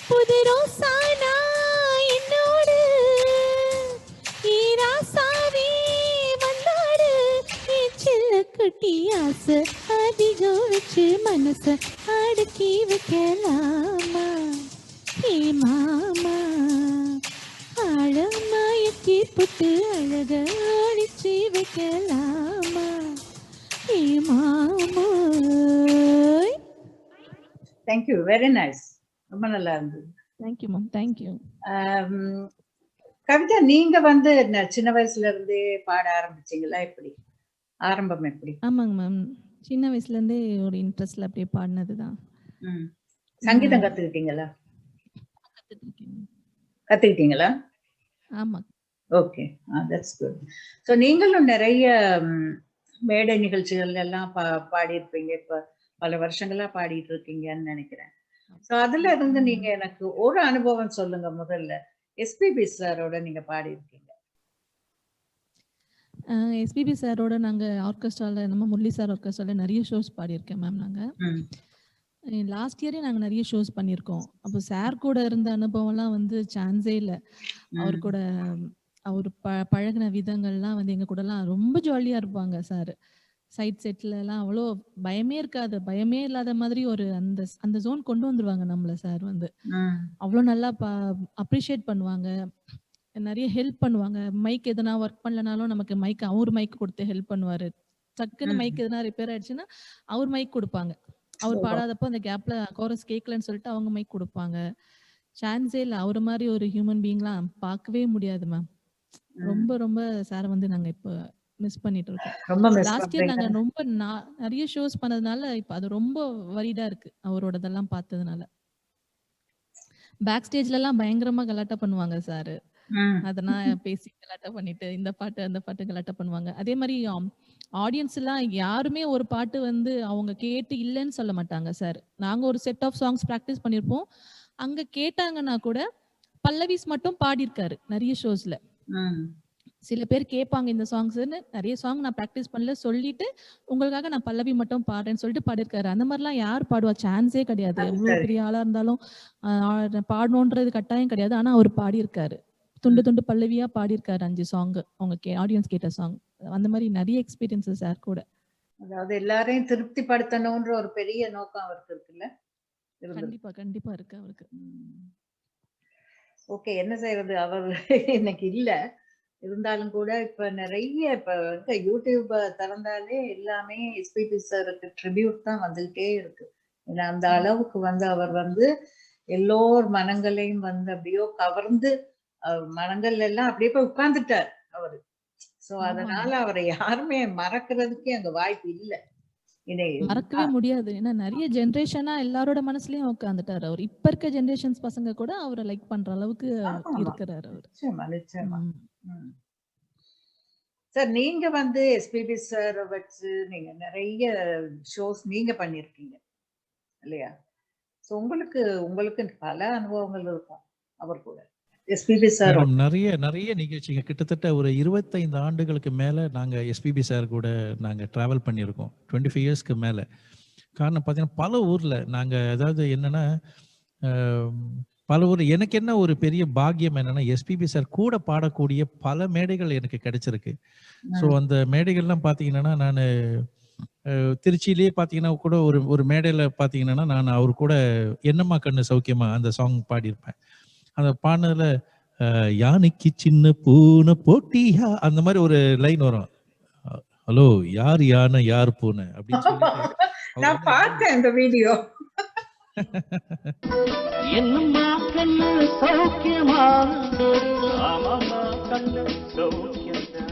புது ரோசானா என்னோடு ஈராசாவே வந்தாடு என் செல்ல குட்டி ஆசை அதிகம் வச்சு மனச அடக்கி வைக்கலாமா ஏ மாமா ஆழமாயக்கி புட்டு அழக ஒளிச்சி வைக்கலாமா ஏ மாமோய். தேங்க்யூ, வெரி நைஸ், ரொம்ப நல்லா இருந்தது. Thank you ma'am, thank you. கவிதா, நீங்க வந்து சின்ன வயசுல இருந்தே பாட ஆரம்பிச்சீங்களா? எப்படி ஆரம்பம் எப்படி? ஆமாங்க மேம், சின்ன வயசுலேருந்தே ஒரு இன்ட்ரெஸ்ட்ல அப்படியே பாடினது தான். சங்கீதம் கத்துக்கிட்டீங்களா? கற்றுட்ருக்கேன். கத்துக்கிட்டீங்களா? ஆமாம். Okay, that's good. ஸோ நீங்களும் நிறைய மேடை நிகழ்ச்சிகள் எல்லாம் பாடியிருப்பீங்க. இப்போ பல வருஷங்களா பாடிட்டு இருக்கீங்கன்னு நினைக்கிறேன். ஸோ அதுல இருந்து நீங்க எனக்கு ஒரு அனுபவம் சொல்லுங்க. முதல்ல எஸ்பிபி சாரோட நீங்க பாடியிருக்கீங்க. எஸ்பிபி சாரோட நாங்கள் ஆர்கெஸ்ட்ராவில், நம்ம முரளி சார் ஆர்கெஸ்ட்ராவில் நிறைய ஷோஸ் பாடியிருக்கேன் மேம். நாங்கள் லாஸ்ட் இயரே நாங்கள் நிறைய ஷோஸ் பண்ணியிருக்கோம். அப்போ சார் கூட இருந்த அனுபவம்லாம் வந்து சான்ஸே இல்லை. அவர் கூட அவர் பழகின விதங்கள்லாம் வந்து எங்கள் கூடலாம் ரொம்ப ஜாலியாக இருப்பாங்க சார். சைட் செட்லலாம் அவ்வளோ பயமே இருக்காது, பயமே இல்லாத மாதிரி ஒரு அந்த அந்த ஜோன் கொண்டு வந்துருவாங்க நம்மளை சார் வந்து. அவ்வளோ நல்லா அப்ரிஷியேட் பண்ணுவாங்க, நிறைய ஹெல்ப் பண்ணுவாங்க. மைக் எதனா ஒர்க் பண்ணலனாலும் நமக்கு மைக் அவர் மைக் கொடுத்து ஹெல்ப் பண்ணுவார். டக்குன்னு மைக் எதனா ரிப்பேர் ஆயிடுச்சுன்னா அவர் மைக் கொடுப்பாங்க. அவர் பாடாதப்போ அந்த கேப்ல கோரஸ் கேட்கலன்னு சொல்லிட்டு அவங்க மைக் கொடுப்பாங்க. சான்ஸே இல்லை. அவர் மாதிரி ஒரு ஹியூமன் பீயிங்லாம் பார்க்கவே முடியாது மேம். ரொம்ப ரொம்ப சார் வந்து நாங்கள் இப்போ மிஸ் பண்ணிட்டு இருக்கோம். லாஸ்ட் இயர் நாங்கள் ரொம்ப நிறைய ஷோஸ் பண்ணதுனால இப்போ அது ரொம்ப வரிடா இருக்கு அவரோடதெல்லாம் பார்த்ததுனால. பேக் ஸ்டேஜ்லலாம் பயங்கரமா கலாட்டா பண்ணுவாங்க சார். அதெல்லாம் பேசி கலாட்டா பண்ணிட்டு இந்த பாட்டு அந்த பாட்டு கலாட்டா பண்ணுவாங்க. அதே மாதிரி ஆடியன்ஸ் எல்லாம் யாருமே ஒரு பாட்டு வந்து அவங்க கேட்டு இல்லைன்னு சொல்ல மாட்டாங்க சார். நாங்க ஒரு செட் ஆஃப் சாங்ஸ் ப்ராக்டிஸ் பண்ணியிருப்போம். அங்க கேட்டாங்கன்னா கூட பல்லவிஸ் மட்டும் பாடியிருக்காரு நிறைய ஷோஸ்ல. சில பேர் கேட்பாங்க இந்த சாங்ஸ்ன்னு, நிறைய சாங் நான் ப்ராக்டிஸ் பண்ணல சொல்லிட்டு உங்களுக்காக நான் பல்லவி மட்டும் பாடுறேன்னு சொல்லிட்டு பாடியிருக்காரு. அந்த மாதிரிலாம் யார் பாடுவா? சான்ஸே கிடையாது. எவ்வளோ பெரிய ஆளா இருந்தாலும் பாடணுன்றது கட்டாயம் கிடையாது. ஆனா அவர் பாடியிருக்காரு, துண்டு துண்டு பல்லவியா பாடியிருக்காரு 5 சாங் அவங்க ஆடியன்ஸ் கேட்ட சாங். அந்த மாதிரி நிறைய எக்ஸ்பீரியன்ஸஸ் சார் கூட. அதாவது எல்லாரையும் திருப்தி படுத்தணும்ன்ற ஒரு பெரிய நோக்கம் அவருக்கு இருக்குல்ல? கண்டிப்பா கண்டிப்பா இருக்கு அவருக்கு. ஓகே, என்ன செய்யறது, அவர் இன்னைக்கு இல்ல. இருந்தாலும் கூட இப்ப நிறைய இப்ப யூடியூப் திறந்தாலே எல்லாமே எஸ்பிபி சாருக்கு ட்ரிபியூட் தான் வந்துகிட்டே இருக்கு. ஏன்னா அந்த அளவுக்கு வந்து அவர் வந்து எல்லோர் மனங்களையும் வந்து அப்படியோ கவர்ந்து மனங்கள் எல்லாம் அப்படியே போய் உட்கார்ந்துட்டார் அவரு. சோ அதனால அவரை யாருமே மறக்கிறதுக்கே அங்க வாய்ப்பு இல்லை. மறக்கவே முடியாது. ஏன்னா நிறைய ஜெனரேஷனா எல்லாரோட மனசுலயும் உட்காந்துட்டாரு அவர். இப்ப இருக்க ஜெனரேஷன்ஸ் பசங்க கூட அவரை லைக் பண்ற அளவுக்கு இருக்கிறாரு அவர். நிச்சயமா நிச்சயமா. சார், நீங்க வந்து எஸ்பிபி சார் வச்சு நீங்க நிறைய ஷோஸ் நீங்க பண்ணிருக்கீங்க இல்லையா? சோ உங்களுக்கு பல அனுபவங்கள் இருக்கும் அவர் கூட. எஸ்பிபி சார் நிறைய நிறைய நிகழ்ச்சிங்க, கிட்டத்தட்ட ஒரு 25 ஆண்டுகளுக்கு மேல நாங்க எஸ்பிபி சார் கூட நாங்க டிராவல் பண்ணியிருக்கோம். 25 இயர்ஸ்க்கு மேல. காரணம் பார்த்தீங்கன்னா பல ஊர்ல நாங்க, அதாவது என்னன்னா பல ஊர், எனக்கு என்ன ஒரு பெரிய பாக்கியம் என்னன்னா எஸ்பிபி சார் கூட பாடக்கூடிய பல மேடைகள் எனக்கு கிடைச்சிருக்கு. ஸோ அந்த மேடைகள்லாம் பார்த்தீங்கன்னா நான் திருச்சியிலேயே பார்த்தீங்கன்னா கூட ஒரு மேடையில் பார்த்தீங்கன்னா நான் அவர் கூட என்னம்மா கண்ணு சௌக்கியமா அந்த சாங் பாடியிருப்பேன். அந்த பாடினதுல யானைக்கு சின்ன பூனை போட்டியா அந்த மாதிரி ஒரு லைன் வரும். ஹலோ, யார் யானை யார் பூனை அப்படின்னு சொல்லிட்டு நான் பார்த்தேன் அந்த வீடியோ. என்னம்மா கண்ணு சௌக்கியமா? ஆமாமா கண்ணு சௌக்கியமா.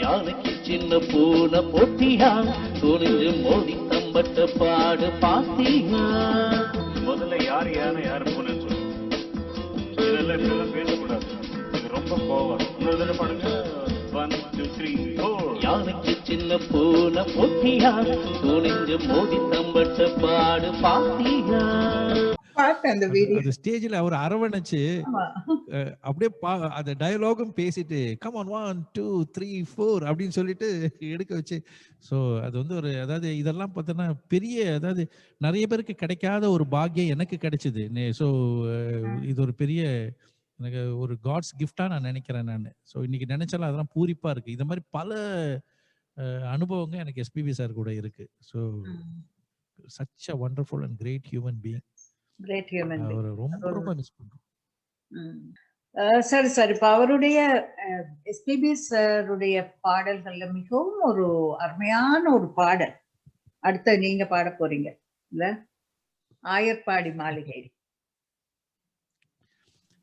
யானைக்கு சின்ன பூனை போட்டியா, துணிஞ்சு மோதி தம்பட்ட பாடு பாத்தியா. முதல்ல யார் யானை யார் பூனைன்னு சொல்லு. இதெல்லாம் பேசக்கூடாது, இது ரொம்ப கோவம். இன்னொரு தடவை பாடுங்க. 1 2 3 4 யானைக்கு சின்ன பூனை போட்டியா துணிஞ்சு மோதி தம்பட்ட பாடு பாத்தியா பார்த்தேன் அந்த வீடியோ. அது ஸ்டேஜ்ல அவர் அரவணைச்சு ஆமா. அப்படியே அந்த டயலாகும் பேசிட்டு கம் ஆன் 1 2 3 4 அப்படின்னு சொல்லிட்டு எடுக்க வச்சு. ஸோ அது வந்து ஒரு அதாவது இதெல்லாம் பார்த்தோன்னா பெரிய அதாவது நிறைய பேருக்கு கிடைக்காத ஒரு பாக்கியம் எனக்கு கிடைச்சிது. ஸோ இது ஒரு பெரிய எனக்கு ஒரு காட்ஸ் கிஃப்டா நான் நினைக்கிறேன் நான். ஸோ இன்னைக்கு நினைச்சாலும் அதெல்லாம் பூரிப்பா இருக்கு. இந்த மாதிரி பல அனுபவங்கள் எனக்கு எஸ்பிபி சார் கூட இருக்கு. So such a wonderful and great human being. Great human being. அவரை ரொம்ப ரொம்ப மிஸ் பண்றோம். சரி சார், இப்ப அவருடைய எஸ்பிபி சாருடைய பாடல்கள்ல மிகவும் ஒரு அருமையான ஒரு பாடல் அடுத்து நீங்க பாட போறீங்க இல்ல, ஆயர்பாடி மாளிகை.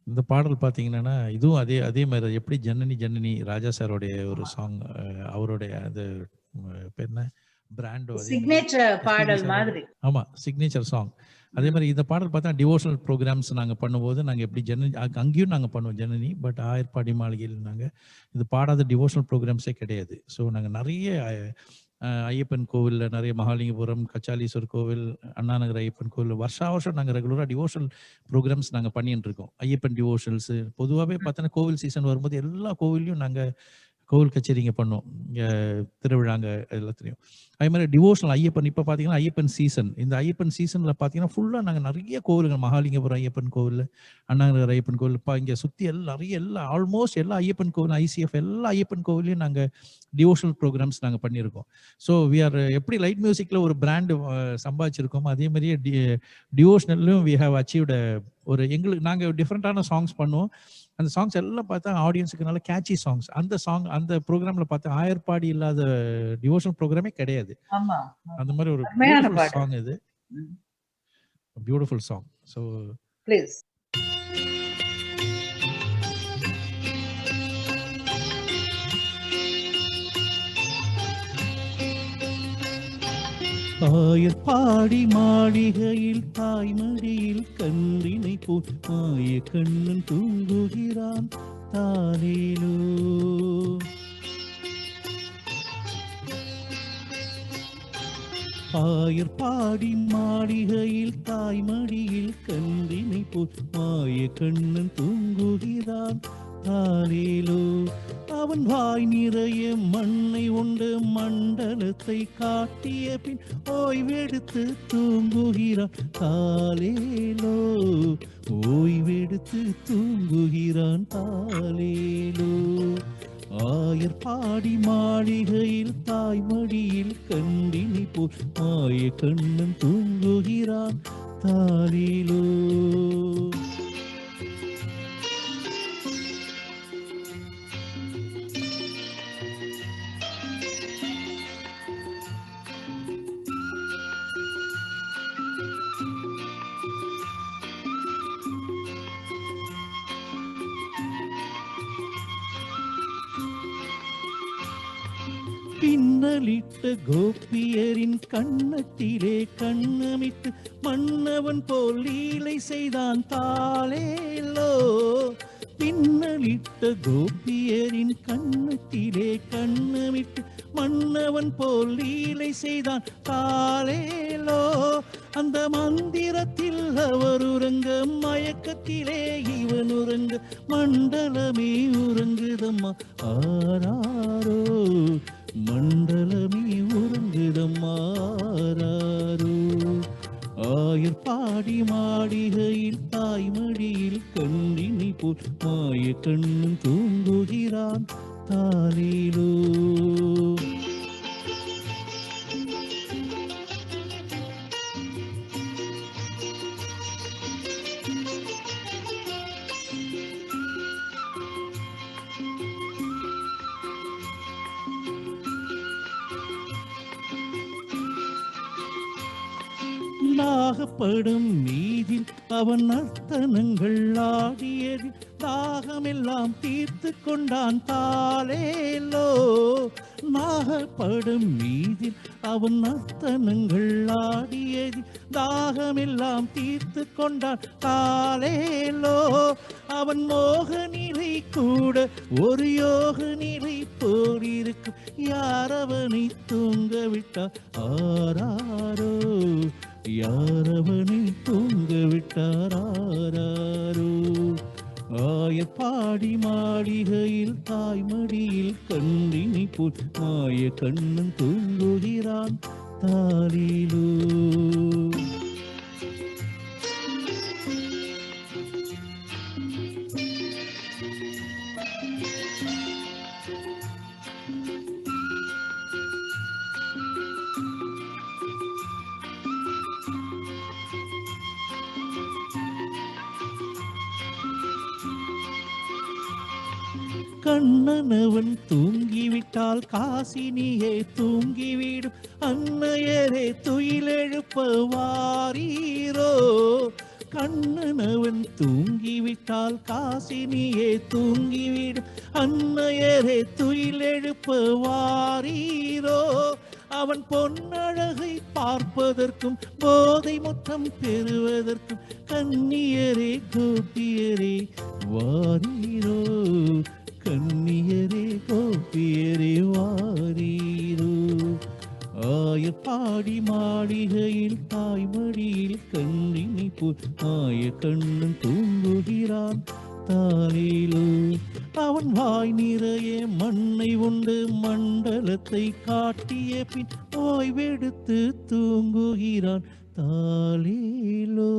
இந்த பாடல் பார்த்தீங்கன்னா இதுவும் அதே மாதிரி எப்படி ஜனனி ஜனனி ராஜா சாரோடைய ஒரு சாங், அவருடைய அது பேர் என்ன பிராண்டோ, சிக்னேச்சர் பாடல் மாதிரி. ஆமா, சிக்னேச்சர் சாங். அதே மாதிரி இந்த பாடல் பார்த்தா டிவோஷனல் ப்ரோக்ராம்ஸ் நாங்கள் பண்ணும்போது நாங்கள் எப்படி ஜனனி அங்கேயும் நாங்கள் பண்ணுவோம் ஜனனி. பட் ஆயர்பாடி மாளிகையில் நாங்கள் இது பாடாத டிவோஷனல் ப்ரோக்ராம்ஸே கிடையாது. ஸோ நாங்கள் நிறைய ஐயப்பன் கோவிலில் நிறைய மகாலிங்கபுரம், கச்சாலீஸ்வர் கோவில், அண்ணாநகர் ஐயப்பன் கோவில் வருஷம் நாங்கள் ரெகுலராக டிவோஷனல் ப்ரோக்ராம்ஸ் நாங்கள் பண்ணிட்டு இருக்கோம். ஐயப்பன் டிவோஷனல்ஸ் பொதுவாகவே பார்த்தோன்னா கோவில் சீசன் வரும்போது எல்லா கோவிலையும் நாங்கள் கோவில் கச்சேரிங்க பண்ணோம், திருவிழாங்க எல்லாத்துலேயும். அதே மாதிரி டிவோஷனல் ஐயப்பன் இப்போ பார்த்தீங்கன்னா ஐயப்பன் சீசன். இந்த ஐயப்பன் சீசனில் பார்த்தீங்கன்னா ஃபுல்லாக நாங்கள் நிறைய கோவிலுங்கள், மகாலிங்கபுரம் ஐயப்பன் கோவில், அண்ணாநகர் ஐயப்பன் கோவில், இப்போ இங்கே சுற்றி எல்லா ஆல்மோஸ்ட் எல்லா ஐயப்பன் கோவில், ஐசிஎஃப் எல்லா ஐயப்பன் கோவிலையும் நாங்கள் டிவோஷனல் ப்ரோக்ராம்ஸ் நாங்கள் பண்ணியிருக்கோம். ஸோ வி ஆர் எப்படி லைட் மியூசிக்கில் ஒரு பிராண்டு சம்பாதிச்சிருக்கோம், அதே மாதிரியே டிவோஷனல்லையும் வி ஹவ் அச்சீவ்டு ஒரு எங்களுக்கு நாங்கள் டிஃப்ரெண்ட்டான சாங்ஸ் பண்ணுவோம். அந்த சாங்ஸ் எல்லாம் பார்த்தா ஆடியன்ஸுக்கு நல்ல கேட்சி சாங்ஸ். அந்த ப்ரோக்ராம்ல பார்த்தா ஆயர்பாடி இல்லாத டிவோஷனல் ப்ரோக்ராமே கிடையாது. அந்த மாதிரி ஒரு சாங் இது, beautiful song. So please. Ayarpadi மாளிகையில் தாய்மடியில் கன்றினை போல் மாய கண்ணன் தூங்குகிறான் தானேலோ. ஆயர்பாடி மாளிகையில் தாய்மடியில் கன்றினை போல் மாய கண்ணன் தூங்குகிறான் தானேலோ. அவன் வாய் நிறைய மண்ணை உண்டு மண்டலத்தை காட்டிய பின் ஓய்வெடுத்து தூங்குகிறான் தாலேலோ. ஓய்வெடுத்து தூங்குகிறான் தாலேலோ. ஆயர்பாடி மாளிகையில் தாய்மடியில் கண்டினை போல் மாய கண்ணன் தூங்குகிறான் தாலேலோ. பின்னலிட்ட கோபியரின் கண்ணத்திலே கண்ணமிட்டு மன்னவன் போல் லீலை செய்தான் தாலேலோ. பின்னலிட்ட கோபியரின் கண்ணத்திலே கண்ணமிட்டு மன்னவன் போல் லீலை செய்தான் தாலேலோ. அந்த மந்திரத்தில் அவர் உறங்க மயக்கத்திலே இவன் உறங்க மண்டலமே உறங்குதம்மா ஆராரோ. மண்டலமே உறங்குதம்மா ஆராரோ. ஆயர்பாடி மாளிகையில் தாய்மடியில் கண்டினை போல் மாய கண்ணன் தூங்குகிறான் தாலேலோ. நாகப்படும் நீதில் அவன் நர்த்தனங்கள் ஆடியது தாகமெல்லாம் தீர்த்து கொண்டான் தாலேலோ. நாகப்படும் மீதில் அவன் நர்த்தனங்கள் ஆடியது தாகமெல்லாம் தீர்த்து கொண்டான் தாலேலோ. அவன் மோக நிலை கூட ஒரு யோக நிலை போல் இருக்கும், யார் அவனை தூங்க விட்டார் ஆராரோ, யார் அவனை தூங்க விட்டார் ஆராரோ. ஆயப்பாடி மாளிகையில் தாய்மடியில் கண்ணினை போல் மாய கண்ணன் தூங்குகிறான் தாலிலோ. கண்ணனவன் தூங்கிவிட்டால் காசினியே தூங்கிவிடும், அன்னையரே துயிலெழுப்ப வாரீரோ. கண்ணனவன் தூங்கிவிட்டால் காசினியே தூங்கிவிடும், அன்னையரே துயிலெழுப்ப வாரீரோ. அவன் பொன்னழகை பார்ப்பதற்கும் போதை முத்தம் பெறுவதற்கும் கன்னியரே கோபியரே வாரீரோ, கன்னியரே கோபியரே வாரீரோ. ஆயப்பாடி மாளிகையில் தாய்மடியில் கண்ணினை போல் மாய கண்ணன் தூங்குகிறான் தாலிலோ. அவன் வாய் நிறைய மண்ணை உண்டு மண்டலத்தை காட்டிய பின் ஓய்வெடுத்து தூங்குகிறான் தாலிலோ,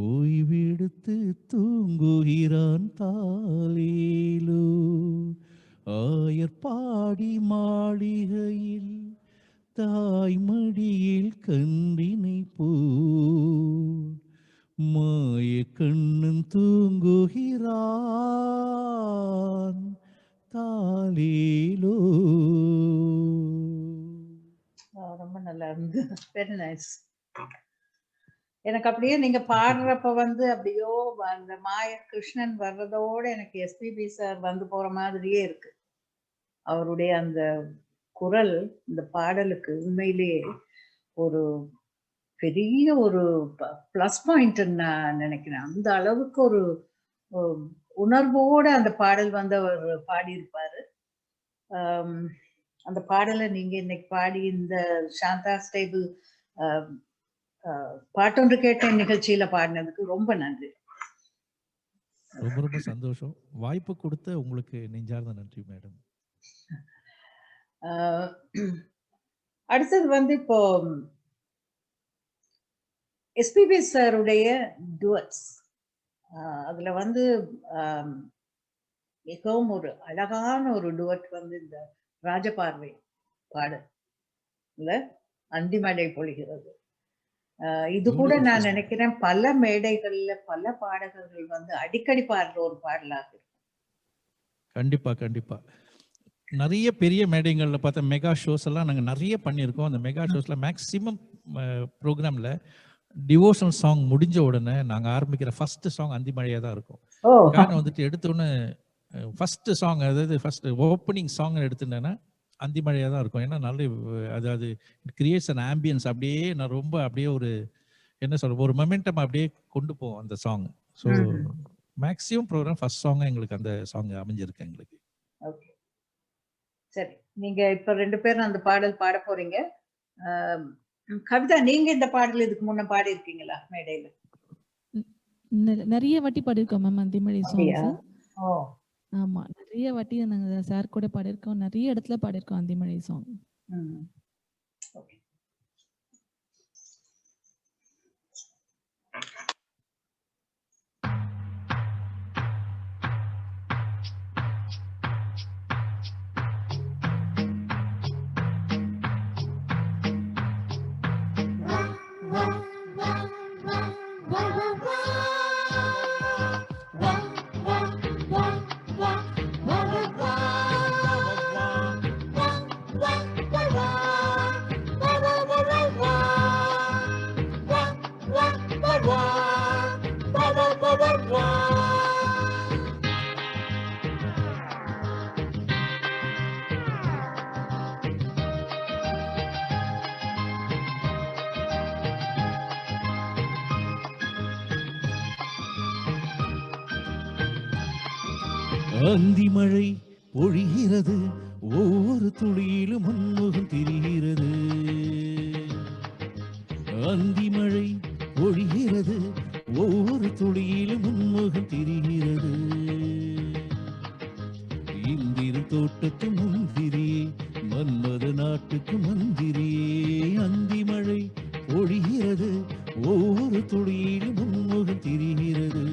ஓய்வெடுத்து தூங்குகிறான் தாலிலோ. ஆயர்பாடி மாளிகையில் தாய்மடியில் கன்றினை போல் மாய கண்ணன் தூங்குகிறான் தாலிலோ. ரொம்ப நல்லா இருந்து, வெரி நைஸ். எனக்கு அப்படியே நீங்க பாடுறப்ப வந்து அப்படியோ அந்த மாய கிருஷ்ணன் வர்றதோட எனக்கு எஸ்பிபி சார் வந்து போற மாதிரியே இருக்கு. அவருடைய அந்த குரல் இந்த பாடலுக்கு உண்மையிலேயே ஒரு பெரிய ஒரு பிளஸ் பாயிண்ட் நான் நினைக்கிறேன். அந்த அளவுக்கு ஒரு உணர்வோட அந்த பாடல் வந்து அவர் பாடியிருப்பாரு. அந்த பாடலை நீங்க இன்னைக்கு பாடி இந்த சாந்தா ஸ்டேபிள் பாட்டொன்று கேட்டேன் நிகழ்ச்சியில பாடினதுக்கு ரொம்ப நன்றி. ரொம்ப ரொம்ப சந்தோஷம். வாய்ப்பு கொடுத்த உங்களுக்கு நெஞ்சார்ந்த நன்றி மேடம். அடுத்தது வந்து இப்போ எஸ்பிபி சாருடைய டுவட்ஸ், அதுல வந்து மிகவும் ஒரு அழகான ஒரு டுவட் வந்து இந்த ராஜபார்வை பாடல் இல்ல, அந்திமழை பொழிகிறது. இது கூட நான் நினைக்கிறேன் பல மேடைகள்ல பல பாடகர்கள் வந்து அடிக்கடி பாடுற ஒரு பாடலாக இருக்கும். கண்டிப்பா கண்டிப்பா. நிறைய பெரிய மேடைகள்ல பார்த்தா மெகா ஷோஸ் எல்லாம் நாங்க நிறைய பண்ணியிருக்கோம். அந்த மெகா ஷோஸ்ல மேக்சிமம் ப்ரோக்ராம்ல டிவோஷனல் சாங் முடிஞ்ச உடனே நாங்க ஆரம்பிக்கிற ஃபர்ஸ்ட் சாங் அந்திமழையா தான் இருக்கும். காரணம் வந்துட்டு எடுத்த உடனே ஃபர்ஸ்ட் சாங், அதாவது ஃபர்ஸ்ட் ஓப்பனிங் சாங் எடுத்துட்டேன்னா அந்திமழையா தான் இருக்கும். ஏன்னா நல்ல அதாவது கிரியேட்ஸ் அன் ஆம்பியன்ஸ். அப்படியே நான் ரொம்ப அப்படியே ஒரு என்ன சொல்ற ஒரு மொமெண்டம் அப்படியே கொண்டு போவோம் அந்த song. So maximum program first song எங்களுக்கு அந்த சாங் அமைஞ்சிருக்கு எங்களுக்கு. ஓகே சரி, நீங்க இப்ப ரெண்டு பேரும் அந்த பாடல் பாட போறீங்க. கவிதா, நீங்க இந்த பாடல் இதுக்கு முன்ன பாடி இருக்கீங்களா மேடையில? நிறைய வாட்டி பாடிருக்கோம் மேம் அந்திமழை சாங்ஸ். ஓ ஆமா, நிறைய வாட்டி நாங்க சார் கூட பாடிருக்கோம், நிறைய இடத்துல பாடிருக்கோம் அந்திமழை சாங். ஓகே. அந்தி மழை பொழிகிறது, ஒவ்வொரு துளியிலும் உன்முகம் தெரிகிறது. அந்தி மழை பொழிகிறது, ஒவ்வொரு துளியிலும் உன்முகம் தெரிகிறது. இந்திரு தோட்டத்து முந்திரியே, மன்மத நாட்டுக்கு மந்திரியே. அந்தி மழை பொழிகிறது, ஒவ்வொரு துளியிலும் உன்முகம் தெரிகிறது.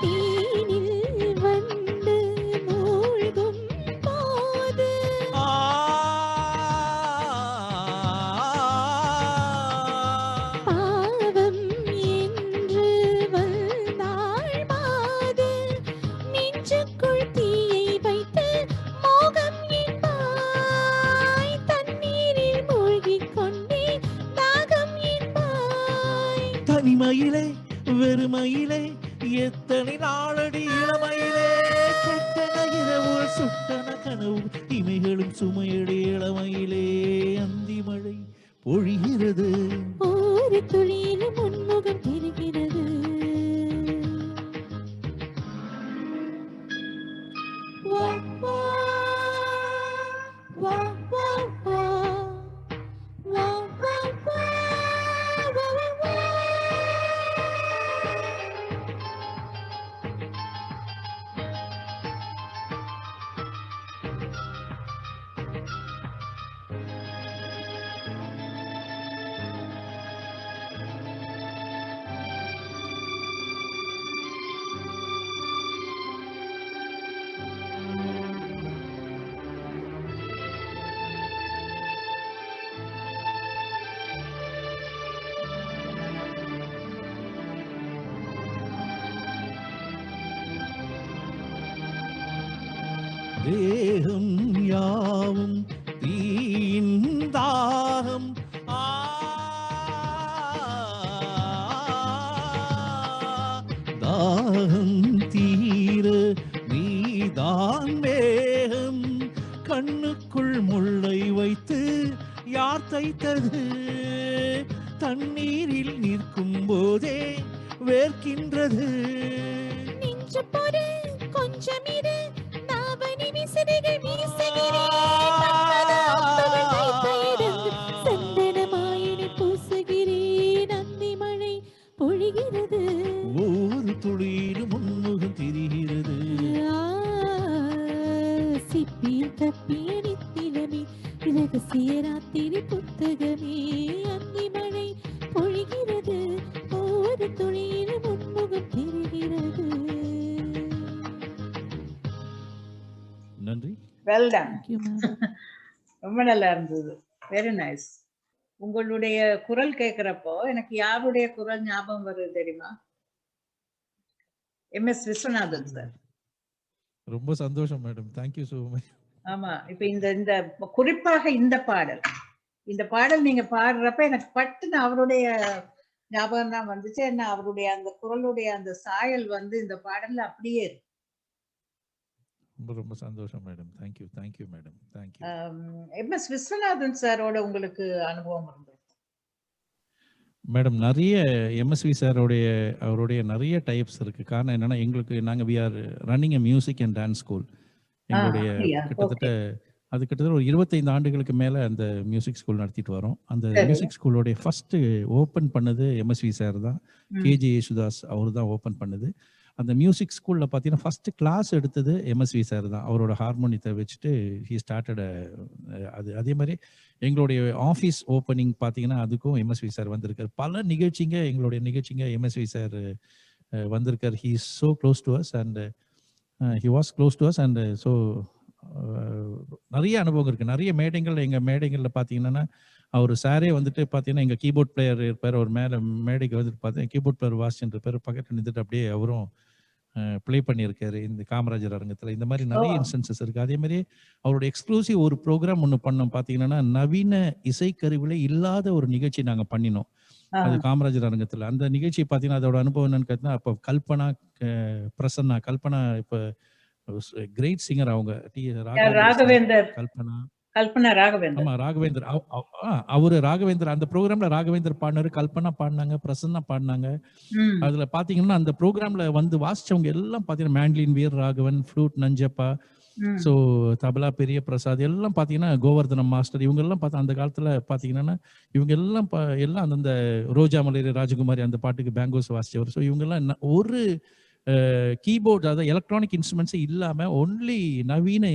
தேனில் வந்து மூழ்கும் போது பாவம் என்று வந்தாள் மாது. நெஞ்சுக்குள் தீயை வைத்து மோகம் என்பாய். தண்ணீரில் மூழ்கிக் கொண்டே தாகம் என்பாய். தனிமையிலே வெறுமையிலே எத்தனை நாளடி இளமையிலே. கெட்டன இரவுகள் சுட்டன கனவு இமைகளும் சுமையடி இளமையிலே. அந்தி மழை பொழிகிறது, ஒரு துளியிலும் உன்முகம் தெரிகிறது. வா, வா, வா, வா, வா. வா, வா, வா, வா, வா, வா. தேகம் யாவும் தீயின் தாகம். தாகம் தீர நீதான் மேகம். கண்ணுக்குள் முள்ளை வைத்து யார் தைத்தது? தண்ணீரில் நிற்கும் போதே வேர்க்கின்றது. நெஞ்சு பொறு கொஞ்சம் இரு, நாவனி விசிறிகள் வீசுகிறேன். மன்மத அம்புகள் கைப்பயிருந்து சந்தனமாயினை பூசுகிறேன். அந்தி மழை பொழிகிறது, ஒவ்வொரு துளியிலும் உன்முகம் தெரிகிறது. சிப்பியில் தப்பிய நித்திலமே, ரகசிய ராத்திரி புத்தகமே. அந்தி மழை பொழிகிறது, ஒவ்வொரு துளியிலும் உன்முகம் தெரிகிறது. நன்றி. Well done. Thank you, ma'am. ரொம்ப நல்லா இருந்தது. Very nice. உங்களுடைய குரல் கேட்கிறப்போ எனக்கு யாருடைய குரல் ஞாபகம் வருது தெரியுமா? MS Viswanathan sir. ரொம்ப சந்தோஷம் மேடம். Thank you so much. ஆமா, இப்ப இந்த குறிப்பாக இந்த பாடல் நீங்க பாடுறப்ப எனக்கு பட்டுன்னு அவருடைய ஞாபகம் தான் வந்துச்சு. என்ன அவருடைய அந்த குரலுடைய அந்த சாயல் வந்து இந்த பாடல்ல அப்படியே இருக்கு. ரொம்ப ரொம்ப சந்தோஷம் madam. Thank you madam. Thank you. MS Viswanathan சாரோட உங்களுக்கு அனுபவம் இருந்தது? மேடம் நிறைய எம்எஸ்வி சாரோடைய அவருடைய நிறைய டைப்ஸ் இருக்கு. காரணம் என்னன்னா நாங்கள் we are running a music and dance school. எங்களுடைய கிட்டத்தட்ட ஒரு 25 ஆண்டுகளுக்கு மேலே அந்த மியூசிக் ஸ்கூல் நடத்திட்டு வரோம். அந்த மியூசிக் ஸ்கூலோடைய ஃபர்ஸ்ட் ஓப்பன் பண்ணது எம்எஸ்வி சார் தான். KJ யேசுதாஸ் அவர் தான் ஓப்பன் பண்ணது. அந்த மியூசிக் ஸ்கூலில் பார்த்தீங்கன்னா ஃபஸ்ட்டு கிளாஸ் எடுத்தது எம்எஸ்வி சார் தான். அவரோட ஹார்மோனியத்தை வச்சுட்டு ஹி ஸ்டார்டட் அது. அதே மாதிரி எங்களுடைய ஆஃபீஸ் ஓப்பனிங் பார்த்தீங்கன்னா அதுக்கும் எம்எஸ்வி சார் வந்திருக்கார். பல நிகழ்ச்சிங்க, எங்களுடைய நிகழ்ச்சிங்க எம்எஸ்வி சார் வந்திருக்கார். He is so close to us and he was close to us and so நிறைய அனுபவம் இருக்குது. நிறைய மேடைகள், எங்கள் மேடைகளில் பார்த்தீங்கன்னா அவர் சாரே வந்துட்டு பார்த்தீங்கன்னா எங்கள் கீபோர்ட் பிளேயர் இருப்பார். அவர் மேடைக்கு வந்துட்டு பார்த்தீங்கன்னா கீபோர்ட் பிளேயர் வாசிச்சுன்ற பேர் பக்கத்தில் நின்றுட்டு அப்படியே அவரும் ப்ளே பண்ணியிருக்காரு இந்த காமராஜர் அரங்கத்தில். இந்த மாதிரி நிறைய இன்ஸ்டன்சஸ் இருக்குது. அதே மாதிரி அவரோட எக்ஸ்க்ளூசிவ் ஒரு ப்ரோக்ராம் ஒன்று பண்ணோம் பார்த்தீங்கன்னா, நவீன இசைக்கருவிலே இல்லாத ஒரு நிகழ்ச்சி நாங்கள் பண்ணினோம். அது காமராஜர் அரங்கத்தில். அந்த நிகழ்ச்சி பார்த்தீங்கன்னா அதோட அனுபவம் என்னன்னு கேட்டீங்கன்னா, அப்போ கல்பனா இப்போ கிரேட் சிங்கர் அவங்க. ராகவேந்தர். கல்பனா ராகவேந்தர். ஆமா, ராகவேந்தர். அவரு ராகவேந்தர் அந்த ப்ரோக்ராம்ல ராகவேந்தர் பாடினாரு, கல்பனா பாடினாங்க, பிரசன்னா பாடினாங்க. அதுல பாத்தீங்கன்னா அந்த ப்ரோக்ராம்ல வந்து வாசிச்சவங்க எல்லாம் பாத்தீங்கன்னா mandolin Veer Raghavan, flute Nanjappa, so tabla பெரிய பிரசாத் எல்லாம் பாத்தீங்கன்னா கோவர்தனம் மாஸ்டர், இவங்க எல்லாம் பார்த்தா அந்த காலத்துல பாத்தீங்கன்னா இவங்க எல்லாம் எல்லாம் அந்தந்த ரோஜா மலைரி ராஜகுமாரி அந்த பாட்டுக்கு பேங்கோஸ் வாசிச்சவர். ஸோ இவங்க எல்லாம் ஒரு கீபோர்ட், அதாவது எலக்ட்ரானிக் இன்ஸ்ட்ருமெண்ட்ஸே இல்லாம, ஒன்லி நவீன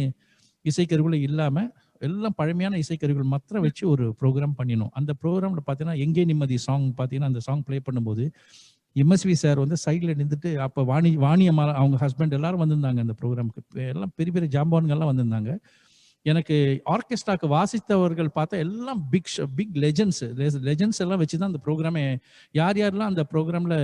இசைக்கருவிகள் இல்லாம எல்லாம் பழமையான இசைக்கருவிகள் மாத்திரம் வச்சு ஒரு ப்ரோக்ராம் பண்ணினோம். அந்த ப்ரோக்ராம்ல பார்த்தீங்கன்னா எங்கே நிம்மதி சாங் பார்த்தீங்கன்னா அந்த சாங் ப்ளே பண்ணும்போது எம்எஸ்வி சார் வந்து சைடில் நின்றுட்டு, அப்போ வாணியம்மா அவங்க ஹஸ்பண்ட் எல்லாரும் வந்திருந்தாங்க அந்த ப்ரோக்ராமுக்கு. எல்லாம் பெரிய பெரிய ஜாம்பவான்கள்லாம் வந்திருந்தாங்க. எனக்கு ஆர்கெஸ்ட்ராக்கு வாசித்தவர்கள் பார்த்தா எல்லாம் பிக் லெஜெண்ட்ஸ் எல்லாம் வச்சு தான் அந்த ப்ரோக்ராமே, யாரெல்லாம் அந்த ப்ரோக்ராமில்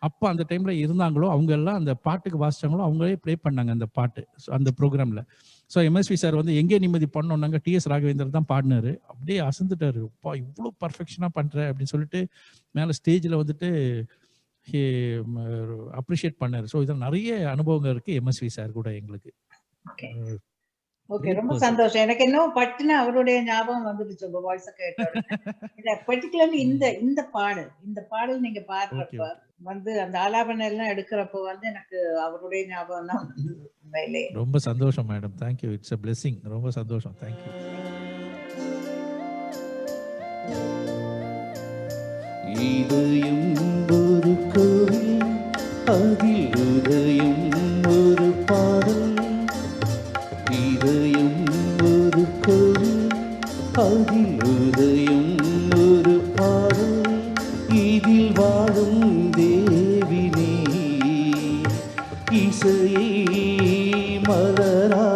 அப்போ அந்த டைமில் இருந்தாங்களோ அவங்க எல்லாம் அந்த பாட்டுக்கு வாசிச்சாங்களோ அவங்களே ப்ளே பண்ணாங்க அந்த பாட்டு அந்த ப்ரோக்ராமில். ஸோ எம்எஸ்வி சார் வந்து எங்கே நிம்மதி பண்ணோன்னாங்க, டிஎஸ் ராகவேந்தர் தான் பாடினாரு. அப்படியே அசந்துட்டாரு, அப்பா இவ்வளோ பர்ஃபெக்ஷனாக பண்ணுற அப்படின்னு சொல்லிட்டு மேலே ஸ்டேஜில் வந்துட்டு அப்ரிஷியேட் பண்ணாரு. ஸோ இதில் நிறைய அனுபவங்கள் இருக்குது எம்எஸ்வி சார் கூட எங்களுக்கு. ஓகே, ரொம்ப சந்தோஷம். எனக்கு இன்னும் பட்டுன்னு அவருடைய ஞாபகம் வந்துடுச்சு உங்க வாய்ஸ கேட்ட. பர்டிகுலர்லி இந்த பாடல் நீங்க பாடுறப்ப வந்து அந்த ஆலாபனை எல்லாம் எடுக்கிறப்ப வந்து எனக்கு அவருடைய ஞாபகம் தான் வந்தது. ரொம்ப சந்தோஷம் madam, thank you. It's a blessing. ரொம்ப சந்தோஷம், தேங்க்யூ. இதயம் ஒரு கோவில், அதில் உதயம் ஒரு பாடல். இதயம் ஒரு கோவில், அதில் உதயம் ஒரு பாடல். இதில் வாழும் தேவினே இசையை மலரா